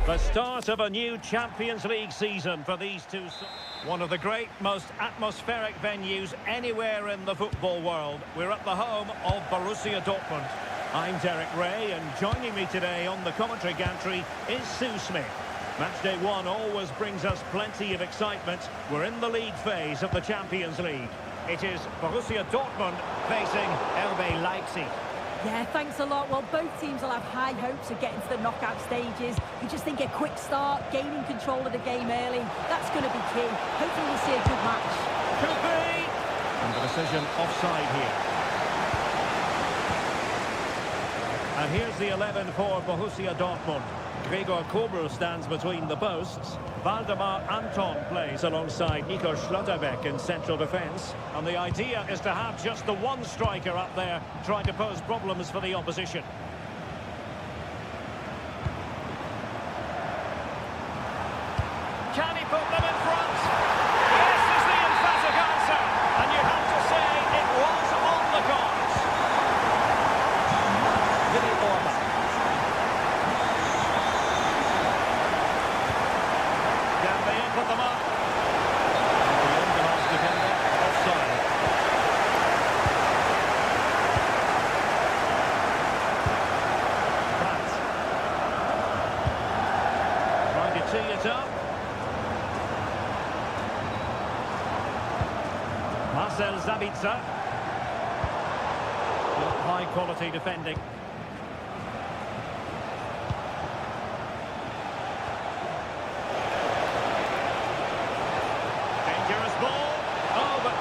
The start of a new Champions League season for these two. One of the great, most atmospheric venues anywhere in the football world. We're at the home of Borussia Dortmund. I'm Derek Ray, and joining me today on the commentary gantry is Sue Smith. Matchday 1 always brings us plenty of excitement. We're in the league phase of the Champions League. It is Borussia Dortmund facing RB Leipzig. Yeah, thanks a lot. Well, both teams will have high hopes of getting to the knockout stages. You just think a quick start, gaining control of the game early, that's going to be key. Hopefully we'll see a good match. Could be! And the decision offside here. And here's the 11 for Borussia Dortmund. Gregor Kobel stands between the posts. Waldemar Anton plays alongside Nico Schlotterbeck in central defence. And the idea is to have just the one striker up there trying to pose problems for the opposition. Can he put them in front? Yes is the emphatic answer. And you have to say it was on the cards. Vinny Orban. Put them up. And the organised defender offside. Pratt. Trying to tee it up. Marcel Sabitzer. High quality defending.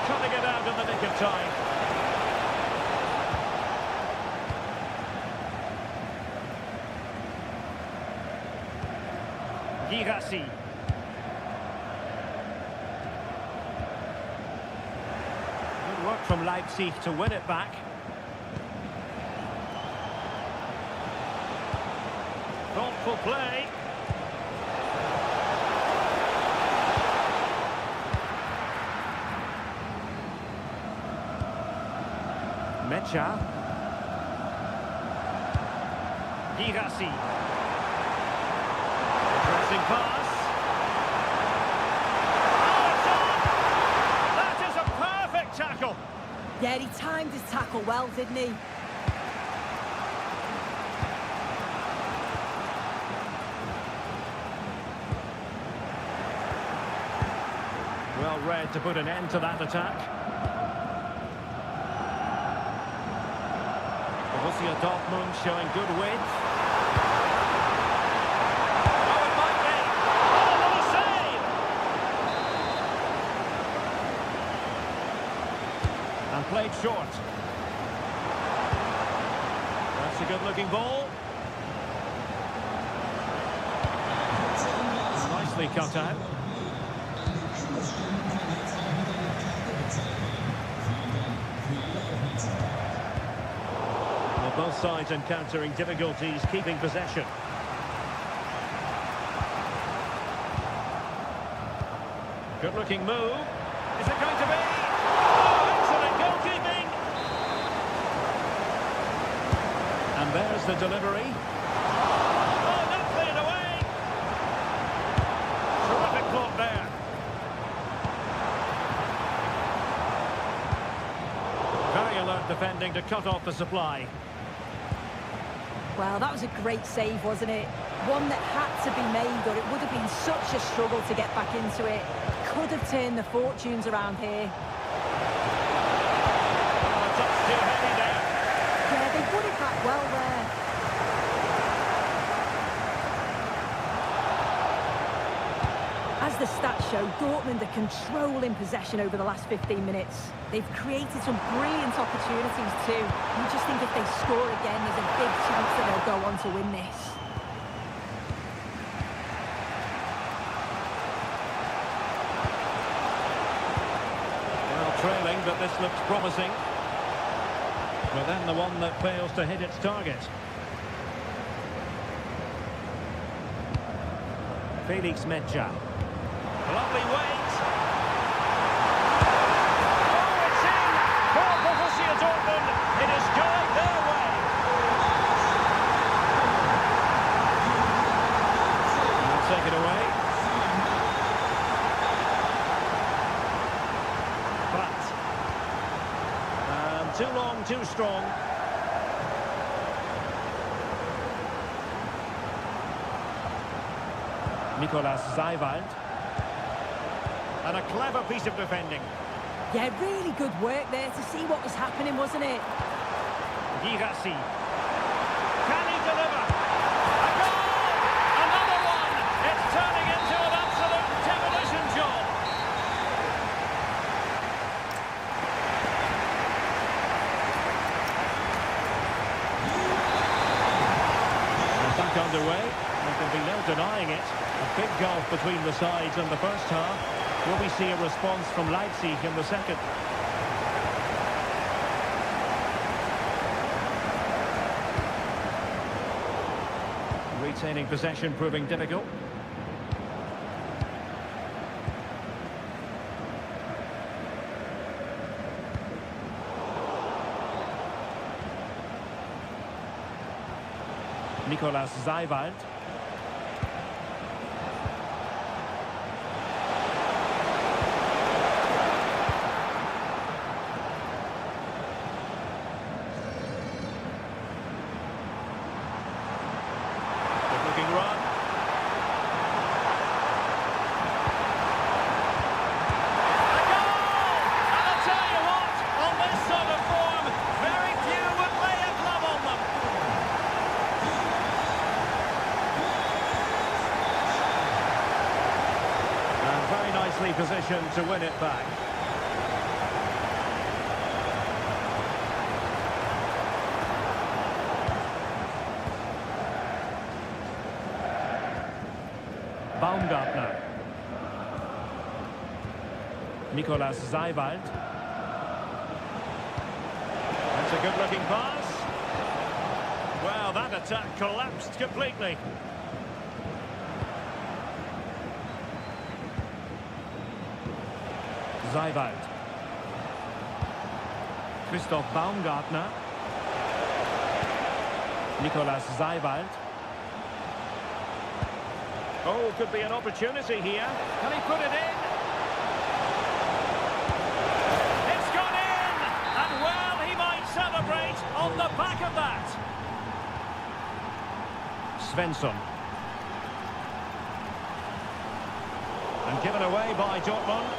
Cutting it out in the nick of time. Girassi. Good work from Leipzig to win it back. Thoughtful play. Mecha. Girassi. Pressing pass. Oh, it's on! That is a perfect tackle. Yeah, he timed his tackle well, didn't he? Well read to put an end to that attack. Borussia Dortmund showing good width. Oh, it might be! Oh, what a save! And played short. That's a good-looking ball. Nicely cut out. Both sides encountering difficulties keeping possession. Good-looking move. Is it going to be? Oh, excellent goalkeeping! And there's the delivery. Oh, not cleared away! Terrific block there. Very alert defending to cut off the supply. Well, that was a great save, wasn't it? One that had to be made, or it would have been such a struggle to get back into it. Could have turned the fortunes around here. Oh, touch too heavy there. Yeah, they put it back well there. As the stats show, Dortmund are controlling possession over the last 15 minutes. They've created some brilliant opportunities too. You just think if they score again, there's a big chance that they'll go on to win this. Well, trailing, but this looks promising. But then the one that fails to hit its target. Felix Mecha. Lovely weight. Oh, it's in for Borussia Dortmund. It is going their way. too strong. Nicolas Zeiwald. And a clever piece of defending. Yeah, really good work there to see what was happening, wasn't it? Girassi. Can he deliver? A goal! Another one! It's turning into an absolute demolition job. We're back underway. There can be no denying it. A big gulf between the sides in the first half. Will we see a response from Leipzig in the second? Retaining possession proving difficult. Nicolas Zeiwald. Positioned to win it back. Baumgartner. Nicolas Zeiwald. That's a good-looking pass. Well, that attack collapsed completely. Zeiwald. Christoph Baumgartner. Nicolas Zeiwald. Oh, could be an opportunity here. Can he put it in? It's gone in! And well, he might celebrate on the back of that. Svensson. And given away by Dortmund.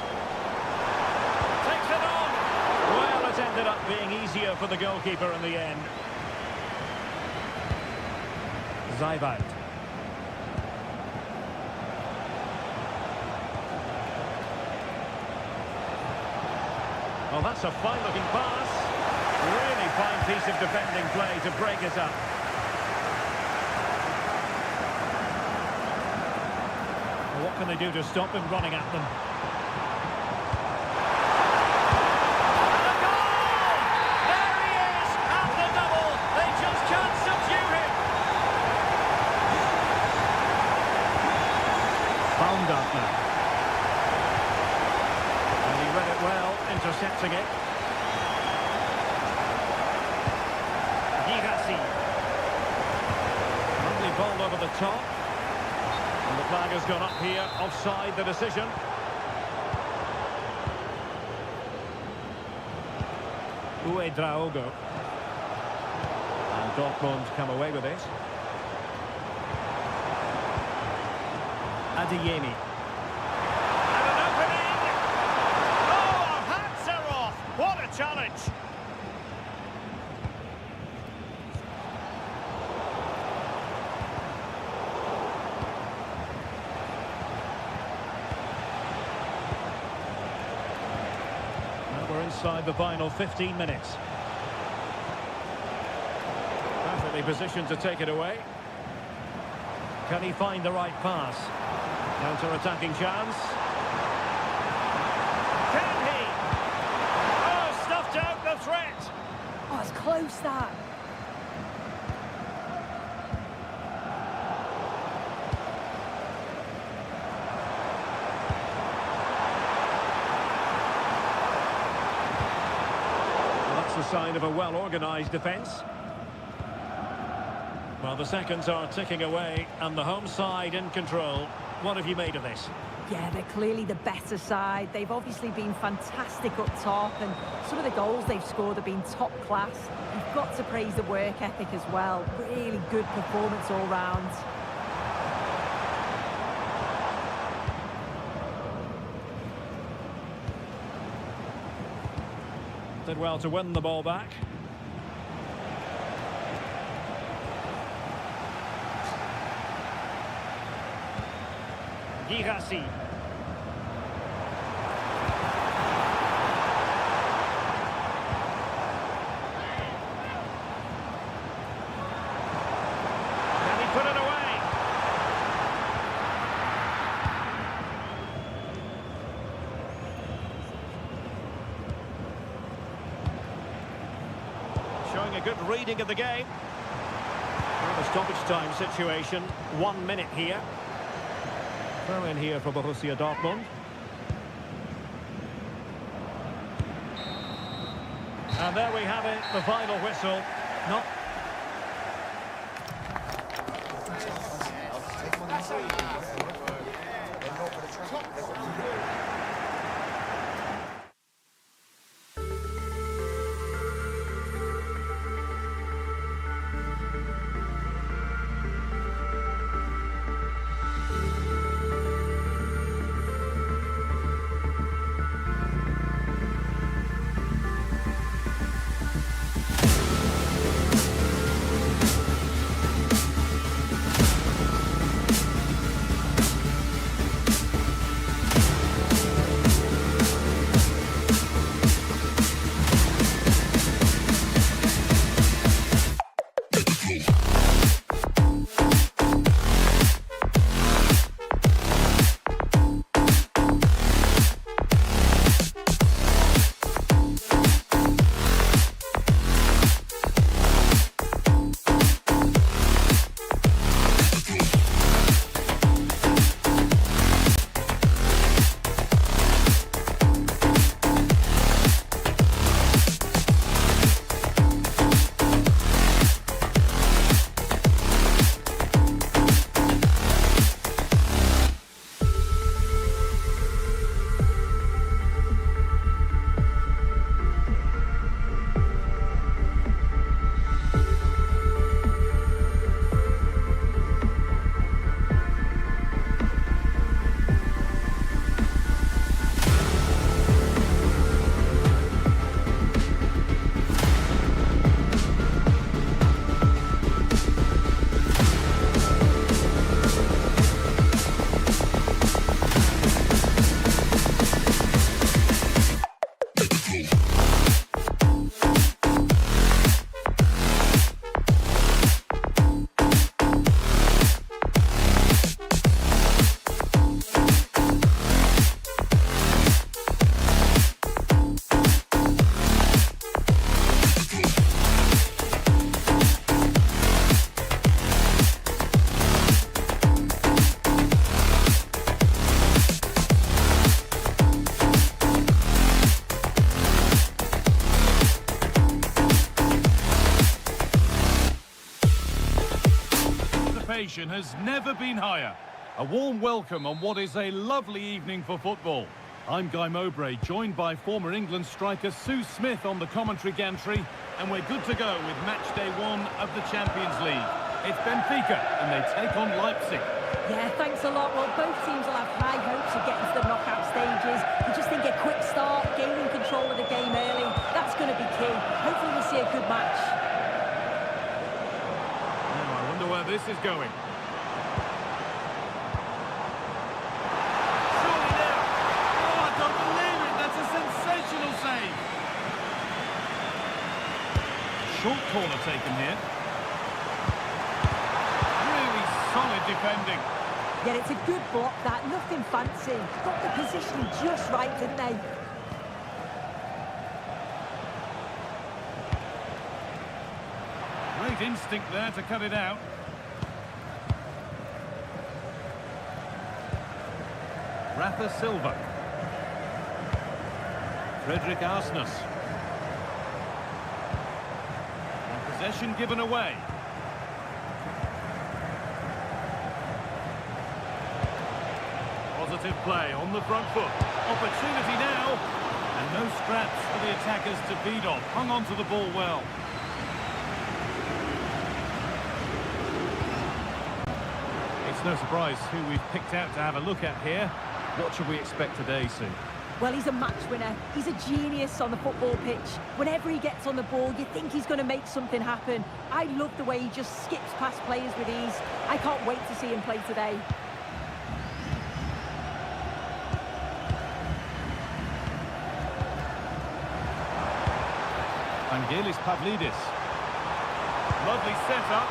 Takes it on. Well, it ended up being easier for the goalkeeper in the end. Zeiwald. Oh, that's a fine-looking pass. Really fine piece of defending play to break it up. Well, what can they do to stop him running at them? Baumgartner. And he read it well, intercepting it. Girassi. Lovely ball over the top. And the flag has gone up here, offside the decision. Draogo. And Dortmund come away with it. Adeyemi. And an opening! Oh, our hats are off! What a challenge! Now we're inside the final 15 minutes. Perfectly positioned to take it away. Can he find the right pass? Counter-attacking chance. Can he? Oh, stuffed out the threat. Oh, it's close, that. Well, that's the sign of a well-organised defence. Well, the seconds are ticking away, and the home side in control. What have you made of this? Yeah, they're clearly the better side. They've obviously been fantastic up top, and some of the goals they've scored have been top class. You've got to praise the work ethic as well. Really good performance all round. Did well to win the ball back. Girassi. Can he put it away? Showing a good reading of the game. The stoppage time situation. 1 minute here. Throw in here for Borussia Dortmund. And there we have it, the final whistle. Not... Has never been higher. A warm welcome on what is a lovely evening for football. I'm Guy Mowbray, joined by former England striker Sue Smith on the commentary gantry, and we're good to go with match day 1 of the Champions League. It's Benfica, and they take on Leipzig. Yeah, thanks a lot. Well, both teams will have high hopes of getting to the knockout stages. We just think a quick start, gaining control of the game early, that's going to be key. Hopefully we'll see a good match. I wonder where this is going. Short corner taken here. Really solid defending. Yeah, it's a good block that, nothing fancy. Got the positioning just right, didn't they? Great instinct there to cut it out. Rafa Silva. Frederick Arsnes. Possession given away. Positive play on the front foot. Opportunity now. And no scraps for the attackers to feed off. Hung on to the ball well. It's no surprise who we've picked out to have a look at here. What should we expect today, Sue? Well, he's a match winner. He's a genius on the football pitch. Whenever he gets on the ball, you think he's going to make something happen. I love the way he just skips past players with ease. I can't wait to see him play today. Vangelis Pavlidis. Lovely setup.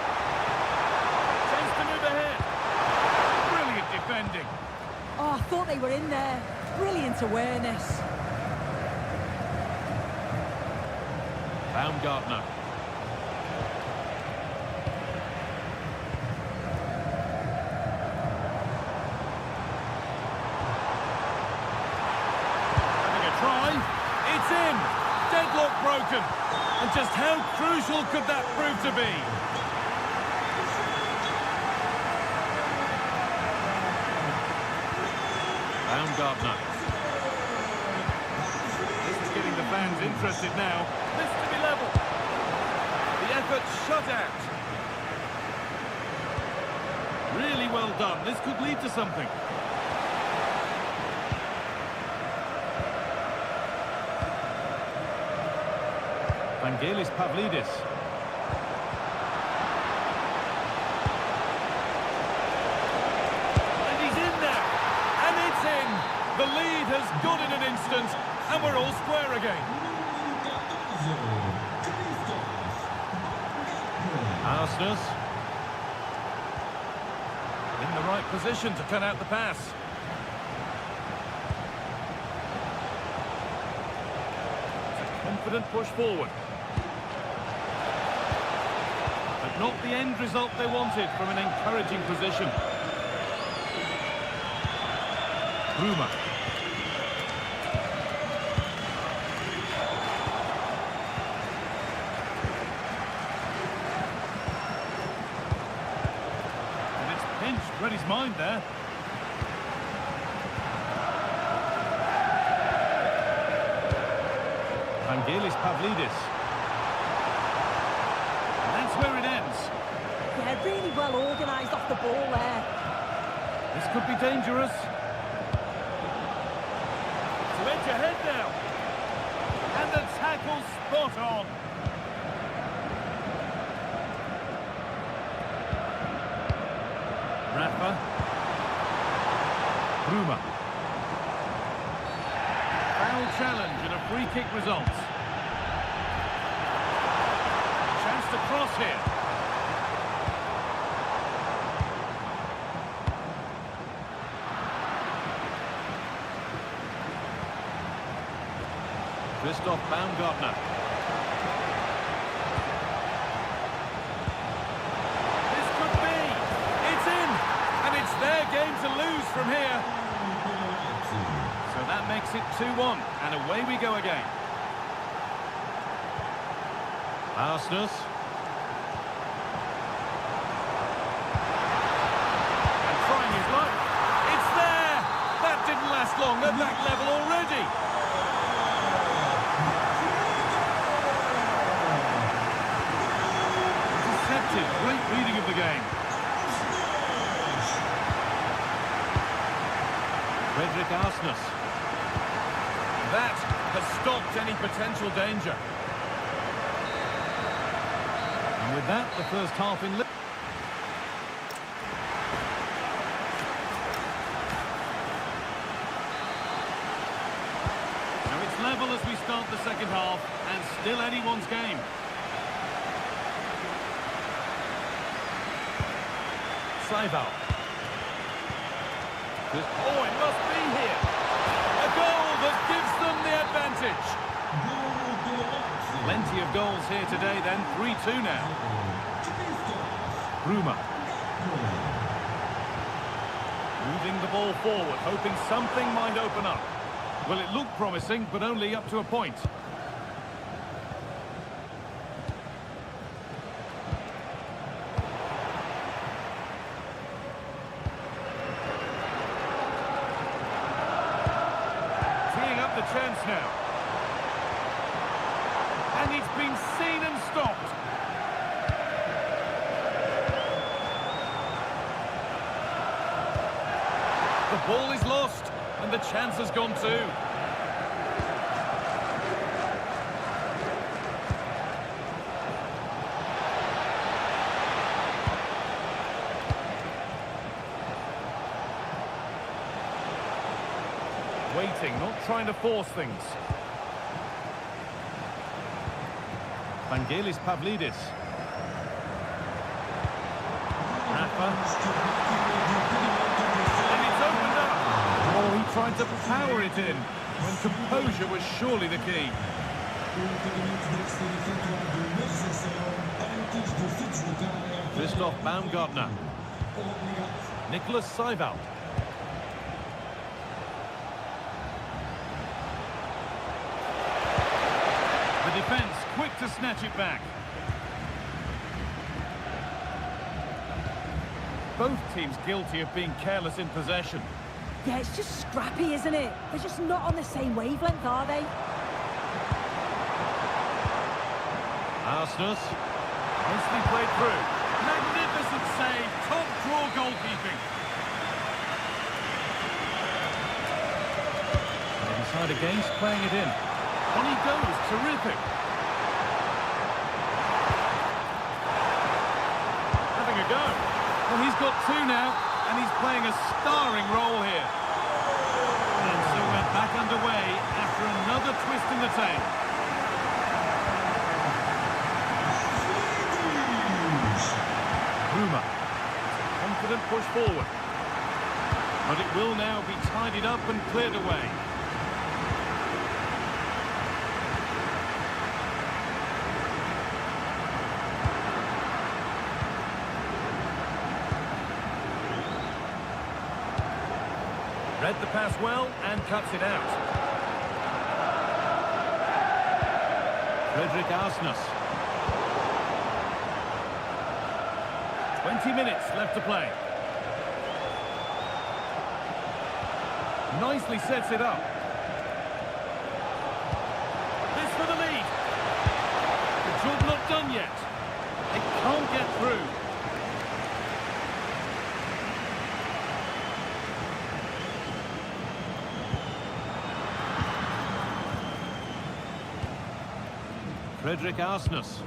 Chance to move ahead. Brilliant defending. Oh, I thought they were in there. Brilliant awareness. Baumgartner. Having a try. It's in. Deadlock broken. And just how crucial could that prove to be? Baumgartner. This is getting the fans interested now. This to be level. The effort shut out. Really well done. This could lead to something. Vangelis Pavlidis. And he's in there. And it's in. The lead has gone in an instant. And we're all square again. Arsenal. In the right position to cut out the pass. It's a confident push forward. But not the end result they wanted from an encouraging position. Ruma. And it's pinched, read his mind there. Vangelis Pavlidis. And that's where it ends. Yeah, really well organised off the ball there. This could be dangerous. To edge ahead now. And the tackle spot on. Rafa. Ruma. Foul challenge and a free kick results. Chance to cross here. Christoph Baumgartner. This could be. It's in. And it's their game to lose from here. So that makes it 2-1. And away we go again. Arsenal. And trying his luck. It's there. That didn't last long. They're back level already. Great reading of the game. Frederick Arsenis. That has stopped any potential danger. And with that, the first half in... Now it's level as we start the second half, and still anyone's game. Cyber. Oh, it must be here. A goal that gives them the advantage. Plenty of goals here today then. 3-2 now. Ruma. Moving the ball forward, hoping something might open up. Well, it looked promising, but only up to a point. Ball is lost, and the chance has gone too. Waiting, not trying to force things. Vangelis Pavlidis. Rafa. And it's opened up. Oh, he tried to power it in, when composure was surely the key. Christoph Baumgartner. Nicholas Seiwald. The defence quick to snatch it back. Both teams guilty of being careless in possession. Yeah, it's just scrappy, isn't it? They're just not on the same wavelength, are they? Arsenal. Nicely played through. Magnificent save. Top draw goalkeeping. They decide against playing it in. On he goes. Terrific. Having a go. Well, he's got two now, and he's playing a starring role here. And so we're back underway after another twist in the tail. Bruma. Confident push forward. But it will now be tidied up and cleared away. Read the pass well and cuts it out. Fredrik Arsnes. 20 minutes left to play. Nicely sets it up. This for the lead. The job not done yet. It can't get through. Fredrik Arsnes.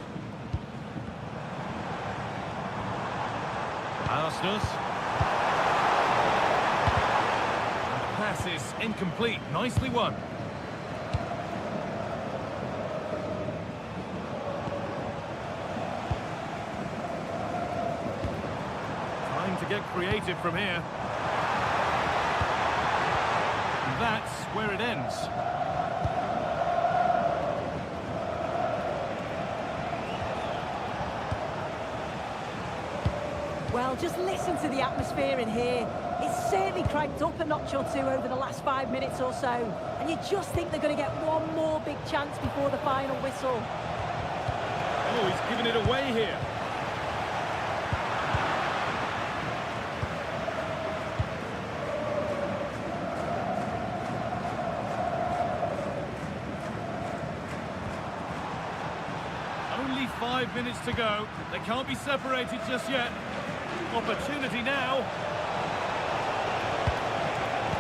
Arsnes. The pass is incomplete. Nicely won. Time to get creative from here. And that's where it ends. Well, just listen to the atmosphere in here. It's certainly cranked up a notch or two over the last 5 minutes or so. And you just think they're going to get one more big chance before the final whistle. Oh, he's giving it away here. Only 5 minutes to go. They can't be separated just yet. Opportunity now.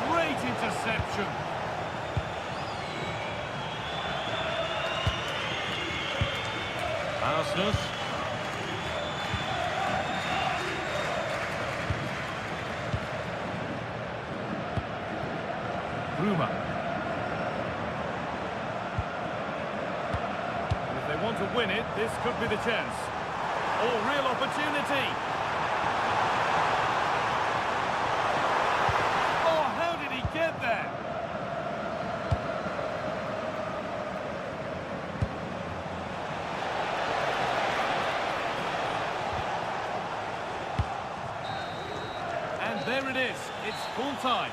Great interception. Arsenal. Bruma. If they want to win it, this could be the chance. Oh, real opportunity. Get there. And there it is. It's full time.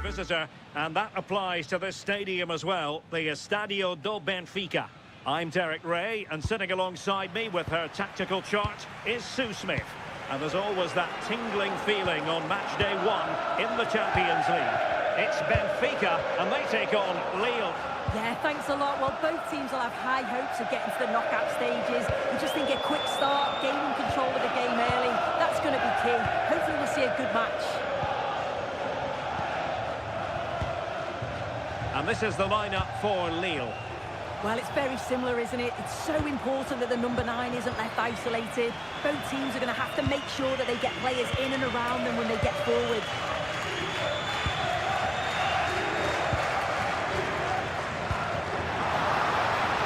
the visitor, and that applies to this stadium as well, the Estadio do Benfica. I'm Derek Ray, and sitting alongside me with her tactical chart is Sue Smith. And there's always that tingling feeling on match day 1 in the Champions League. It's Benfica, and they take on Lille. Yeah, thanks a lot. Well, both teams will have high hopes of getting to the knockout stages. We just think a quick start, gaining control of the game early, that's going to be key. Hopefully we'll see a good match. And this is the lineup for Lille. Well, it's very similar, isn't it? It's so important that the number 9 isn't left isolated. Both teams are going to have to make sure that they get players in and around them when they get forward.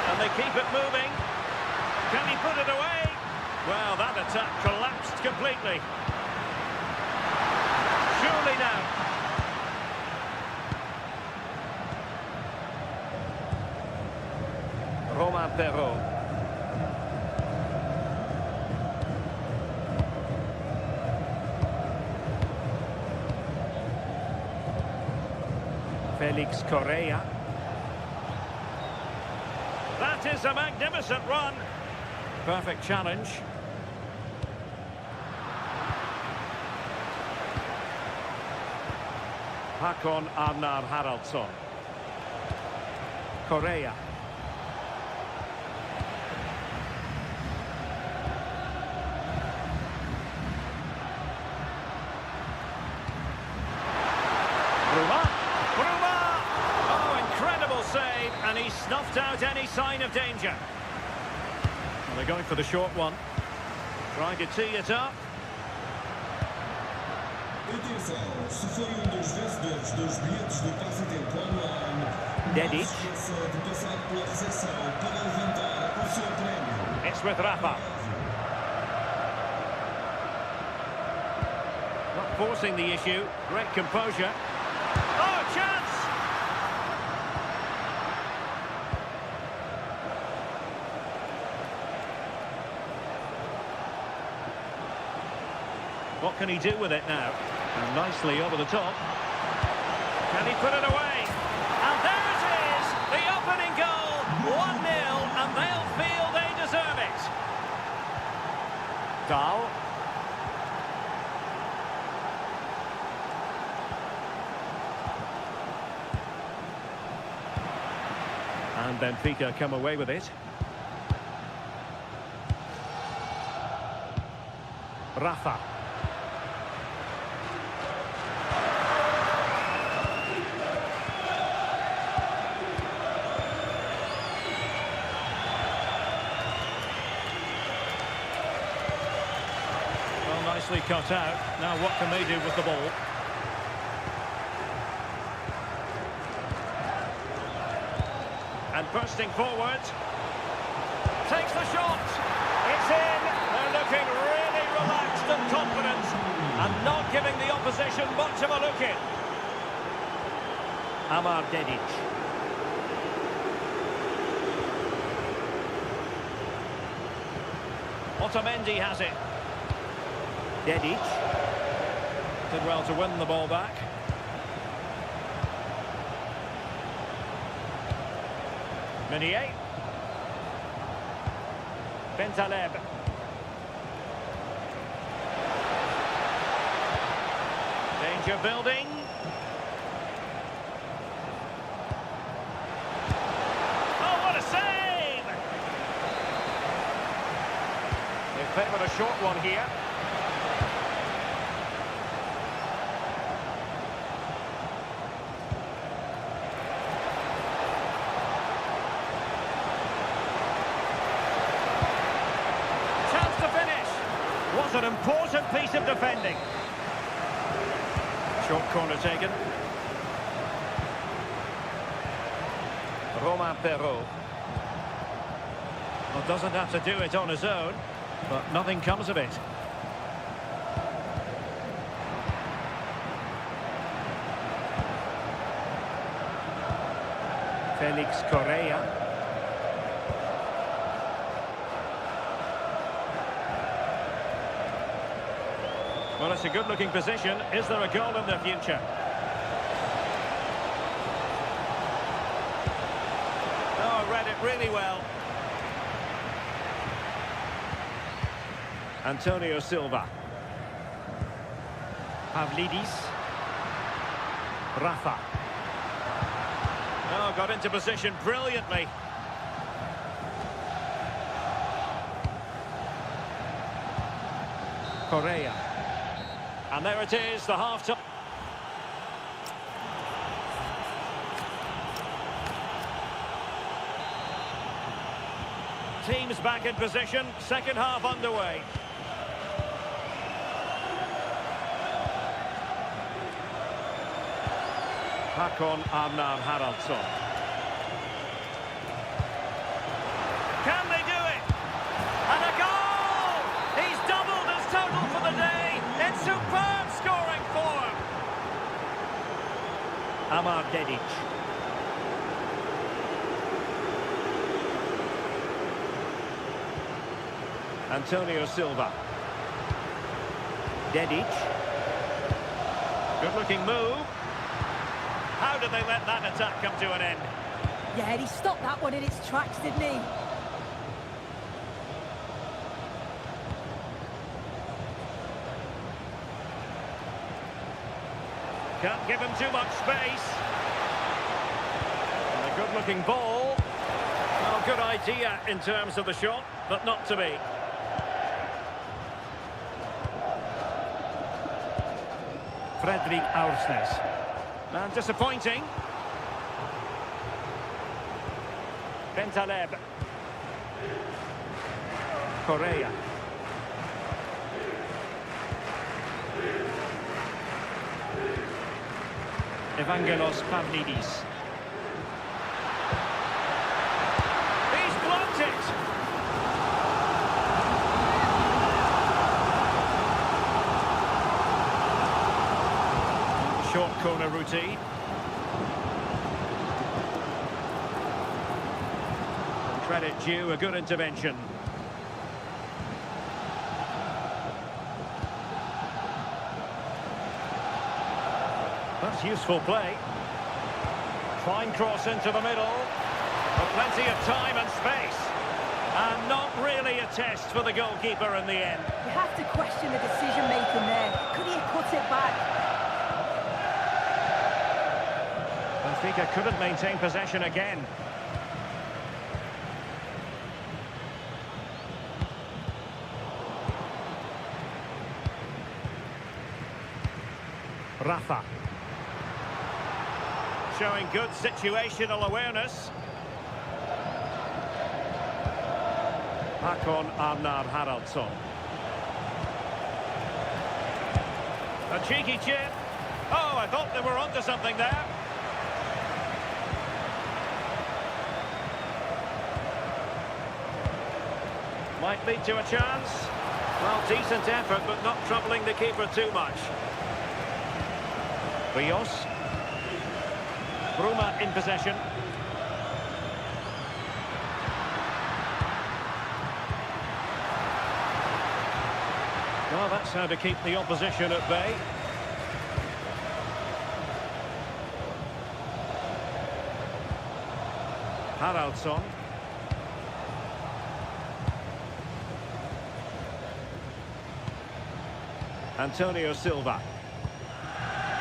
And they keep it moving. Can he put it away? Well, that attack collapsed completely. Surely now. Perraud. Felix Correa. That is a magnificent run. Perfect challenge. Hakon Arnar Haraldsson. Correa. And he snuffed out any sign of danger. Well, they're going for the short one. Trying to tee it up. Atenção, se foi dos vencedores dos bilhetes do passatempo online, Dedic. não se esqueça de passar pela recepção para levantar o seu prémio. It's with Rafa. Not forcing the issue. Great composure. Oh, chance! What can he do with it now? And nicely over the top. Can he put it away? And there it is! The opening goal! 1-0, and they'll feel they deserve it. Dahl. And Benfica come away with it. Rafa. Nicely cut out. Now what can they do with the ball? And bursting forward. Takes the shot. It's in. They're looking really relaxed and confident. And not giving the opposition much of a look in. Amar Dedic. Otamendi has it. Dedic did well to win the ball back. Meunier. Bentaleb. Danger building. Oh, what a save! They favoured a short one here. What an important piece of defending. Short corner taken. Perraud. Well, doesn't have to do it on his own, but nothing comes of it. Felix Correa. Well, it's a good-looking position. Is there a goal in the future? really well. Antonio Silva. Pavlidis. Rafa. Oh, got into position brilliantly. Correa. And there it is, the half-time. Teams back in position, second half underway. Hakon Arnar Haraldsson. Can they do it? And a goal! He's doubled his total for the day. It's superb scoring form. Amar Dedic. Antonio Silva. Dedic. Good-looking move. How did they let that attack come to an end? Yeah, he stopped that one in its tracks, didn't he? Can't give him too much space. And a good-looking ball. Well, good idea in terms of the shot, but not to be. Fredrik Aursnes. And disappointing. Bentaleb. Correa. Evangelos Pavlidis. He's blocked it! Short corner routine. Credit due, a good intervention. That's useful play. Fine cross into the middle. But plenty of time and space. And not really a test for the goalkeeper in the end. You have to question the decision-making there. Could he have put it back? Benfica couldn't maintain possession again. Rafa. Showing good situational awareness. Hakon Arnar Haraldsson. A cheeky chip. Oh, I thought they were onto something there. Might lead to a chance. Well, decent effort, but not troubling the keeper too much. Rios. Bruma in possession. Well, that's how to keep the opposition at bay. Haraldsson. Antonio Silva.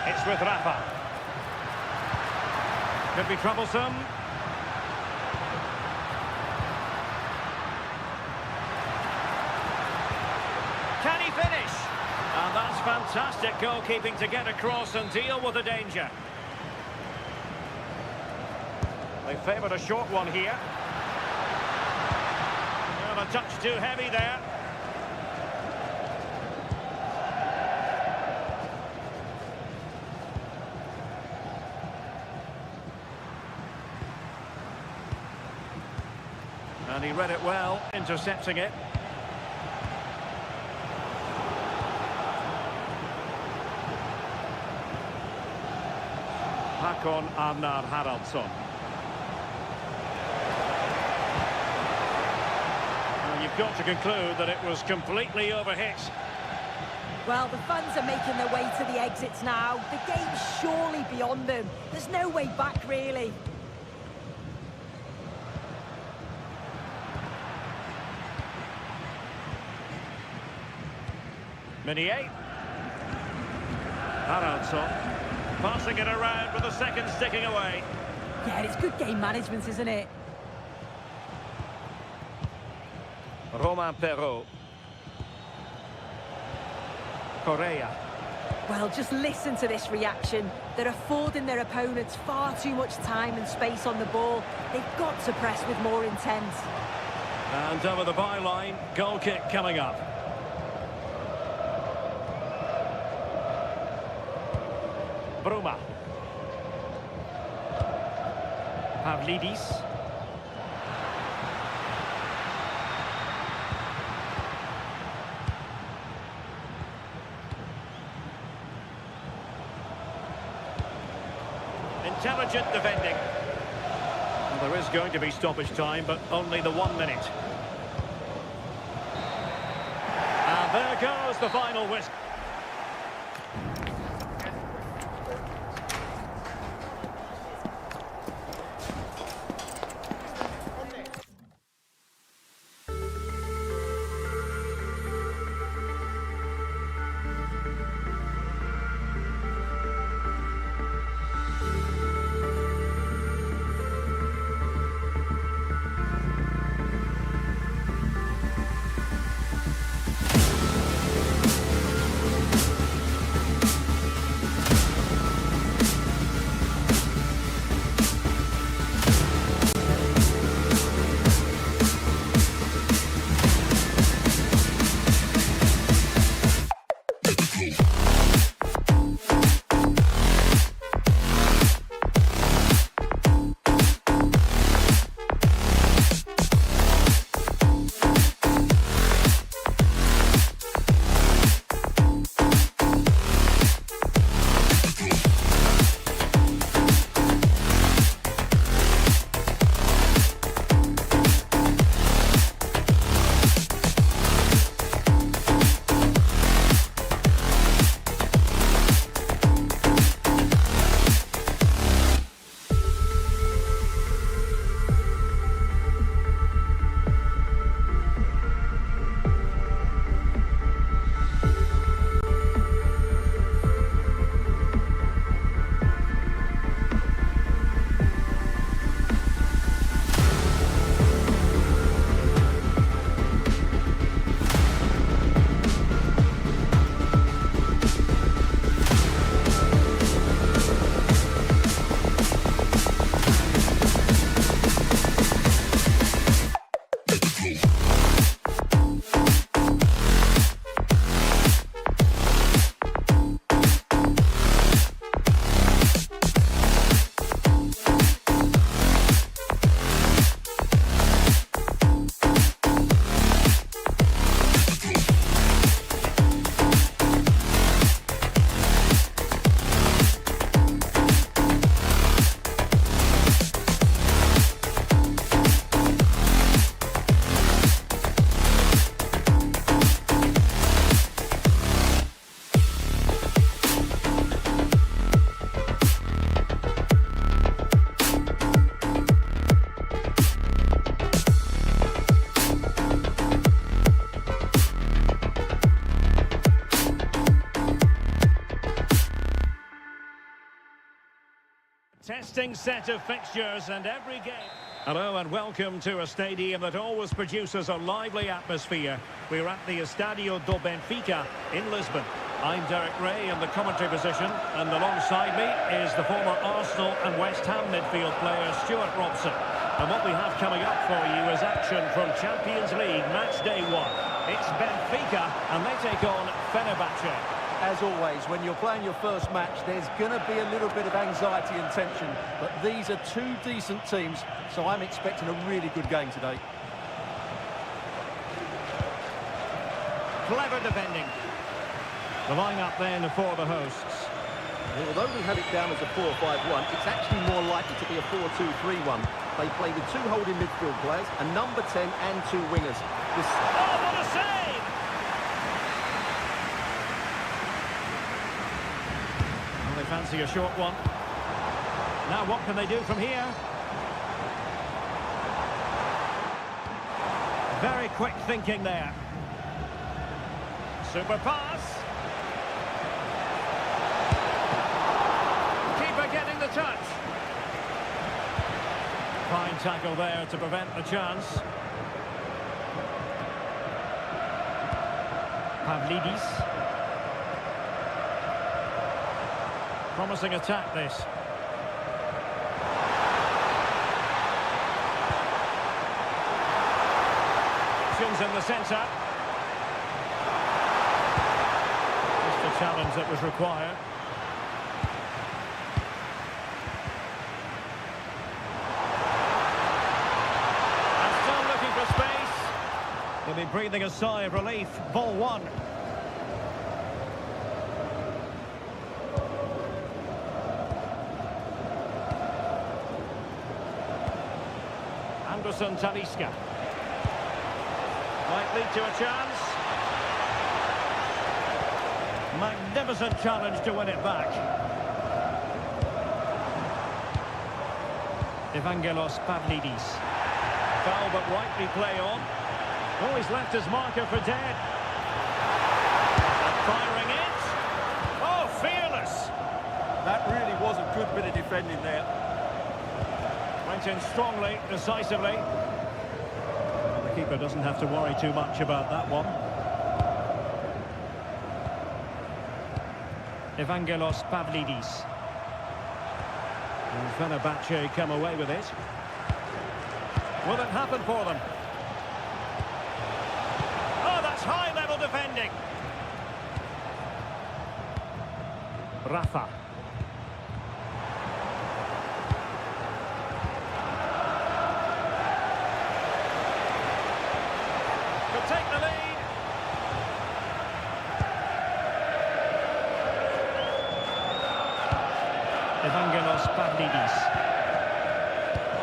It's with Rafa. Could be troublesome. Can he finish? And that's fantastic goalkeeping to get across and deal with the danger. They favoured a short one here. Well, a touch too heavy there. And he read it well, intercepting it. Hakon Arnar Haraldsson. Well, you've got to conclude that it was completely overhit. Well, the fans are making their way to the exits now. The game's surely beyond them. There's no way back, really. Meunier. Haraldsson. Passing it around with the second sticking away. Yeah, it's good game management, isn't it? Romain Perrault. Correa. Well, just listen to this reaction. They're affording their opponents far too much time and space on the ball. They've got to press with more intent. And over the byline, goal kick coming up. Bruma. Pavlidis. Intelligent defending. Well, there is going to be stoppage time, but only the 1 minute. And there goes the final whistle. Testing set of fixtures and every game. Hello and welcome to a stadium that always produces a lively atmosphere. We're at the Estadio do Benfica in Lisbon. I'm Derek Ray in the commentary position, and alongside me is the former Arsenal and West Ham midfield player Stuart Robson. And what we have coming up for you is action from Champions League match day 1. It's Benfica and they take on Fenerbahce. As always, when you're playing your first match, there's going to be a little bit of anxiety and tension. But these are two decent teams, so I'm expecting a really good game today. Clever defending. The line-up then for the hosts. Although we have it down as a 4-5-1, it's actually more likely to be a 4-2-3-1. They play with two holding midfield players, a number 10 and two wingers. Oh, what a save! Well, they fancy a short one. Now what can they do from here? Very quick thinking there. Super pass. Keeper getting the touch. Fine tackle there to prevent the chance. Pavlidis. Promising attack, this. Options in the centre. Just the challenge that was required. And still looking for space. They'll be breathing a sigh of relief. Ball one. Anderson Talisca. Might lead to a chance. Magnificent challenge to win it back. Evangelos Pavlidis. Foul but rightly play on. Oh, he's left his marker for dead. Firing it. Oh, fearless. That really was a good bit of defending there. Went in strongly, decisively. Well, the keeper doesn't have to worry too much about that one. Evangelos Pavlidis. And Fenerbahce come away with it. Will it happen for them? Oh, that's high-level defending. Rafa. Could take the lead. Evangelos Pavlidis.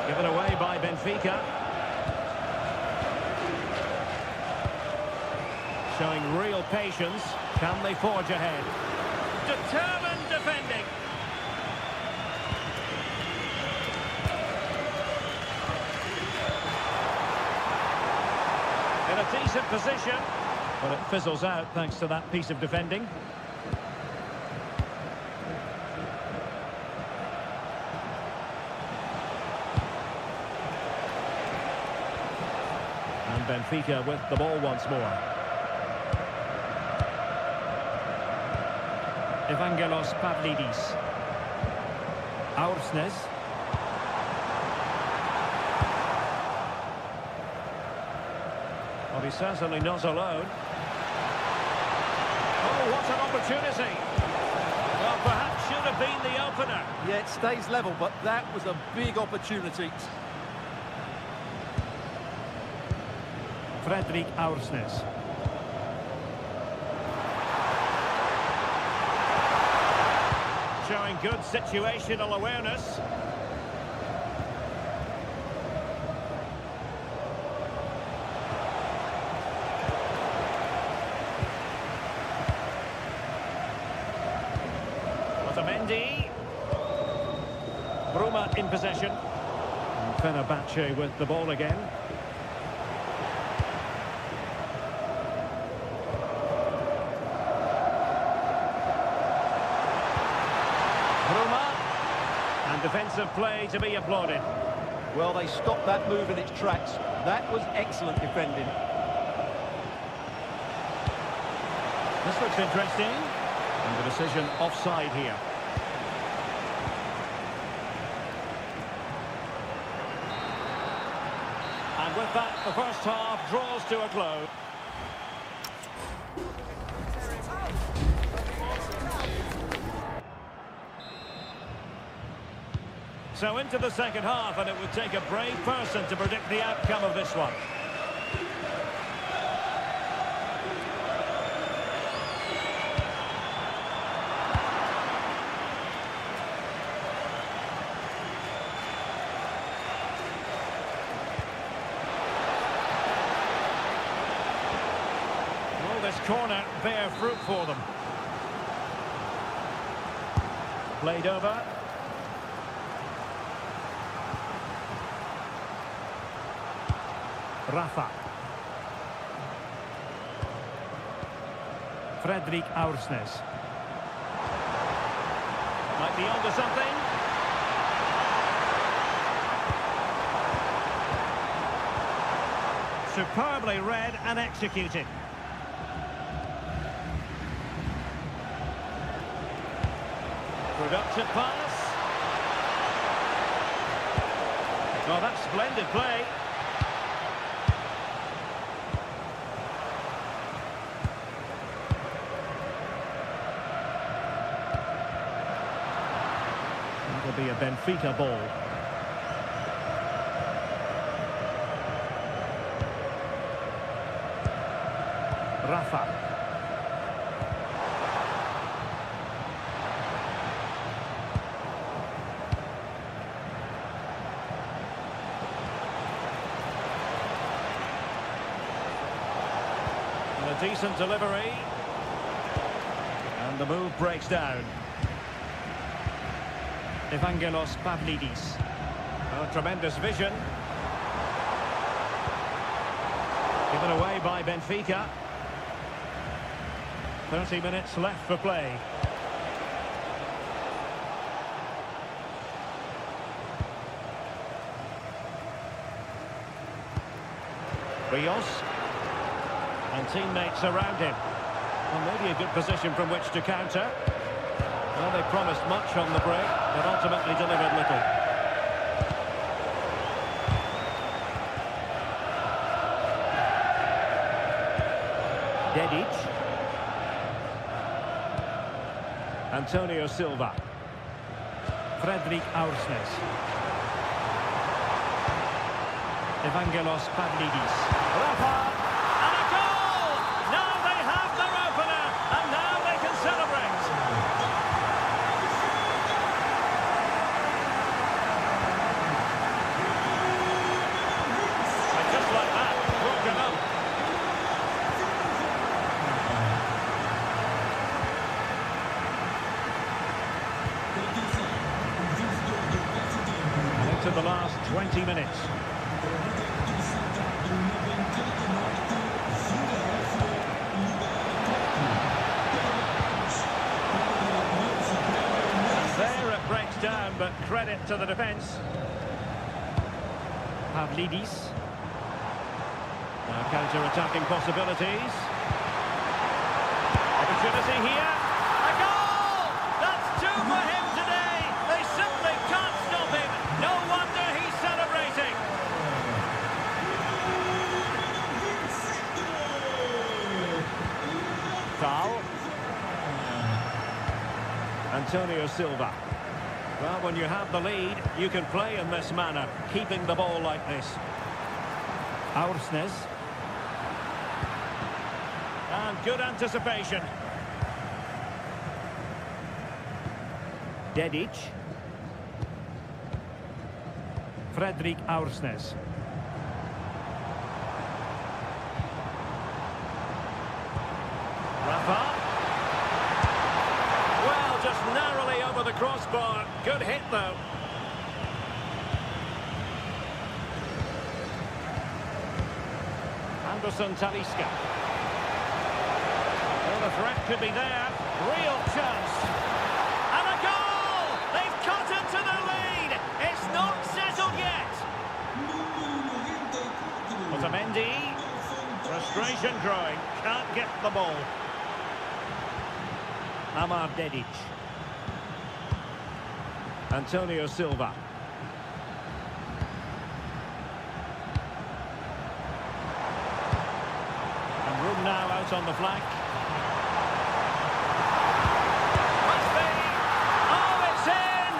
Given away by Benfica. Showing real patience. Can they forge ahead? Determined defending. In a decent position. But it fizzles out thanks to that piece of defending. And Benfica with the ball once more. Evangelos Pavlidis. Aursnes. Well, he's certainly not alone. Oh, what an opportunity. Well, perhaps should have been the opener. Yeah, it stays level, but that was a big opportunity. Fredrik Aursnes. Showing good situational awareness. Otamendi. Bruma in possession. And Fenerbahce with the ball again. Defensive play to be applauded. Well, they stopped that move in its tracks. That was excellent defending. This looks interesting. And the decision offside here. And with that, the first half draws to a close. So into the second half, and it would take a brave person to predict the outcome of this one. Will this corner bear fruit for them? Played over. Rafa. Fredrik Aursnes. Might be onto something. Superbly read and executed. Productive pass. Oh, that's splendid play. It'll be a Benfica ball. Rafa. And a decent delivery. And the move breaks down. Evangelos Pavlidis. Oh, tremendous vision. Given away by Benfica. 30 minutes left for play. Rios. And teammates around him. Well, maybe a good position from which to counter. Well, they promised much on the break, but ultimately delivered little. Dedic. Antonio Silva. Fredrik Aursnes. Evangelos Pavlidis. Rafa. And a goal! Now they have their opener, and now they can celebrate. And just like that, broken up. Into the last 20 minutes. There it breaks down, but credit to the defence. Pavlidis. Now counter-attacking possibilities. Opportunity here. A goal! That's two for him today. They simply can't stop him. No wonder he's celebrating. Foul. Antonio Silva. Well, when you have the lead, you can play in this manner, keeping the ball like this. Aursnes. And good anticipation. Dedic. Fredrik Aursnes. Rafa. Well, just narrowly over the crossbar. Good hit, though. Anderson Talisca. Well, the threat could be there. Real chance. And a goal! They've cut into the lead. It's not settled yet. Otamendi. Frustration growing. Can't get the ball. Amar Dedic. Antonio Silva. And room now out on the flank. Must be. Oh, it's in!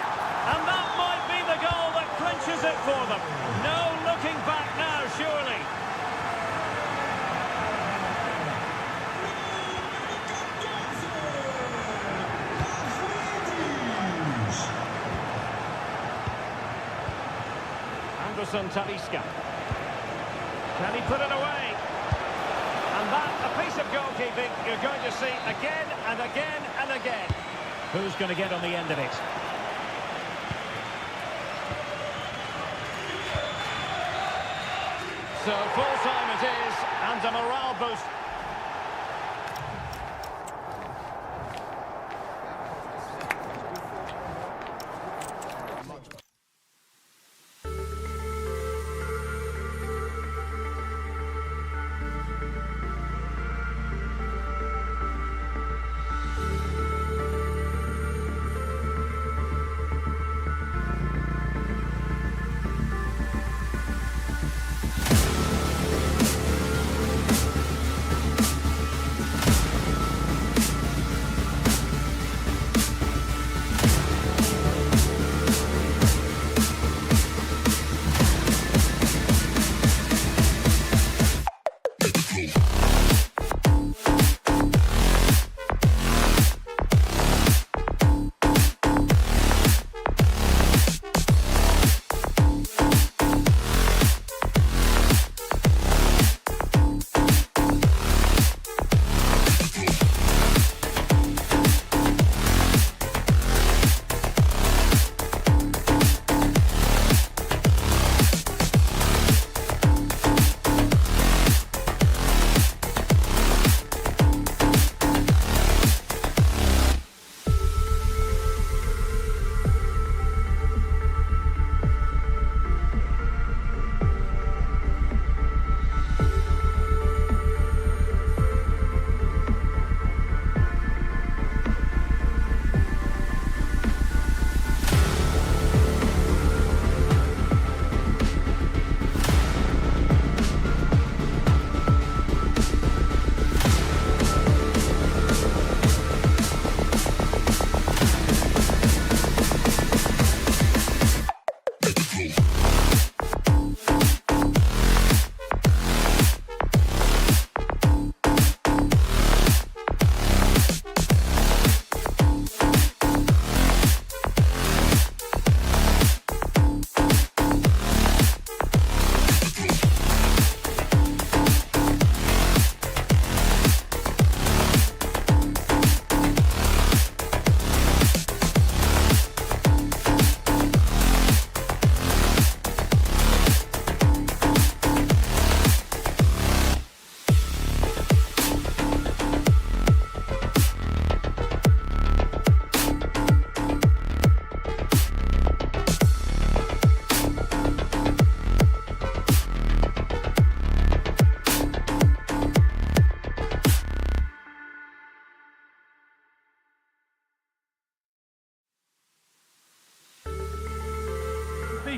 And that might be the goal that clinches it for them. No looking back now, surely. Anderson Talisca. Can he put it away? And that, a piece of goalkeeping you're going to see again and again and again. Who's going to get on the end of it? So full time it is, and a morale boost.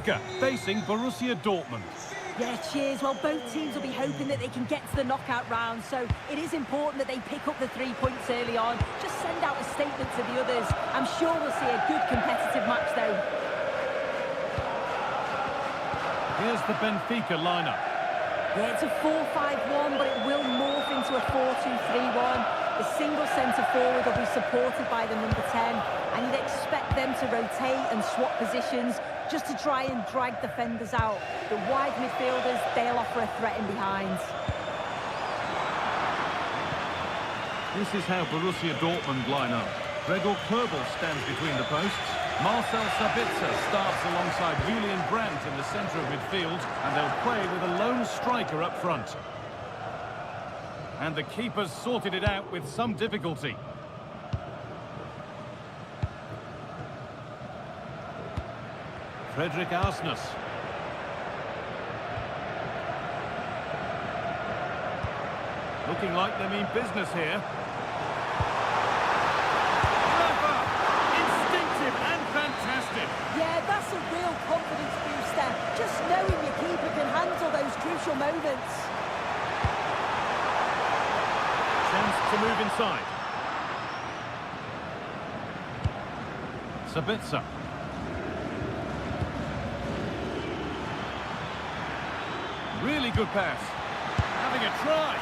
Benfica facing Borussia Dortmund. Yeah, cheers. Well, both teams will be hoping that they can get to the knockout round, so it is important that they pick up the 3 points early on. Just send out a statement to the others. I'm sure we'll see a good competitive match, though. Here's the Benfica lineup. Yeah, it's a 4-5-1, but it will morph into a 4-2-3-1. The single centre-forward will be supported by the number 10, and you'd expect them to rotate and swap positions just to try and drag defenders out. The wide midfielders, they'll offer a threat in behind. This is how Borussia Dortmund line up. Gregor Kobel stands between the posts. Marcel Sabitzer starts alongside Julian Brandt in the centre of midfield, and they'll play with a lone striker up front. And the keeper's sorted it out with some difficulty. Fredrik Arsnes. Looking like they mean business here. Instinctive and fantastic. Yeah, that's a real confidence booster. Just knowing your keeper can handle those crucial moments. Chance to move inside. Sabitzer. Really good pass. Having a try.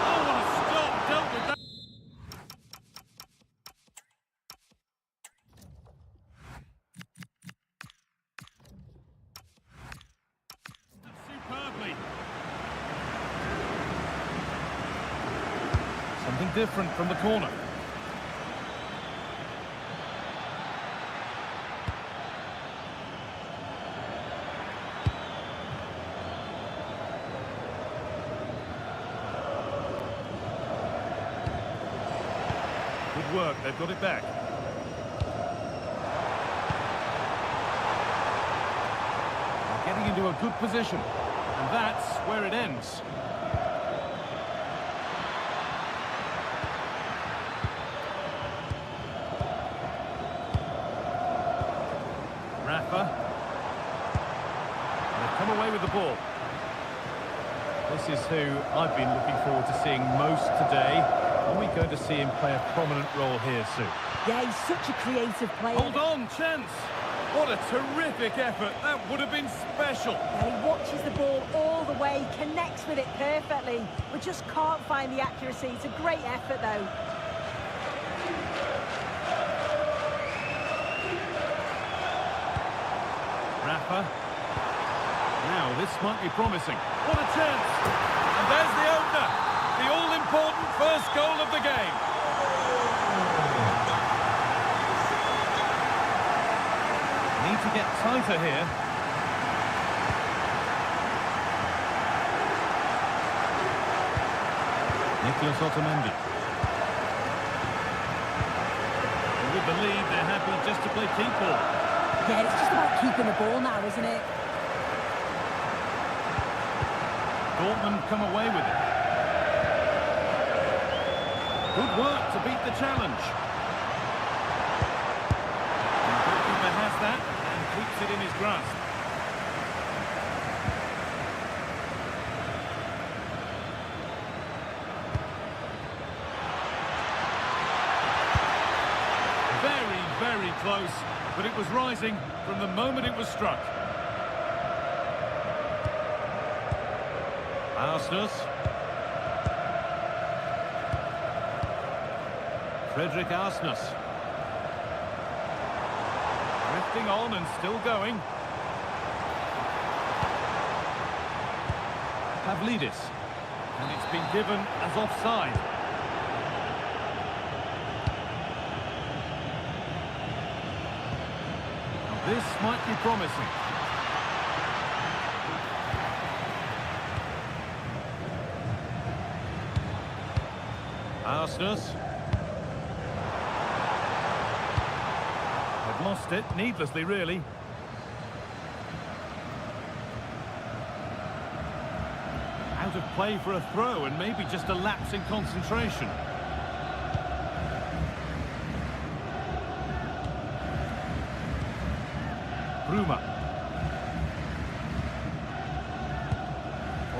Oh, what a stop. Dealt with that. Superbly. Something different from the corner. Good work, they've got it back. They're getting into a good position, and that's where it ends. Rafa. They've come away with the ball. This is who I've been looking forward to seeing most today. Are we going to see him play a prominent role here soon? Yeah, he's such a creative player. Hold on, chance! What a terrific effort. That would have been special. Yeah, he watches the ball all the way, connects with it perfectly. We just can't find the accuracy. It's a great effort, though. Rafa. Now, this might be promising. What a chance! And there's the opener! The all-important first goal of the game. Need to get tighter here. Nicolas Otamendi. And with the lead, they're happy just to play keep ball. Yeah, it's just about keeping the ball now, isn't it? Dortmund come away with it. Good work to beat the challenge. And the goalkeeper has that and keeps it in his grasp. Very, very close, but it was rising from the moment it was struck. Arsnes. Fredrik Arsnes. Drifting on and still going. Pavlidis. And it's been given as offside. Now this might be promising. Arsnes. They've lost it, needlessly really. Out of play for a throw and maybe just a lapse in concentration. Bruma.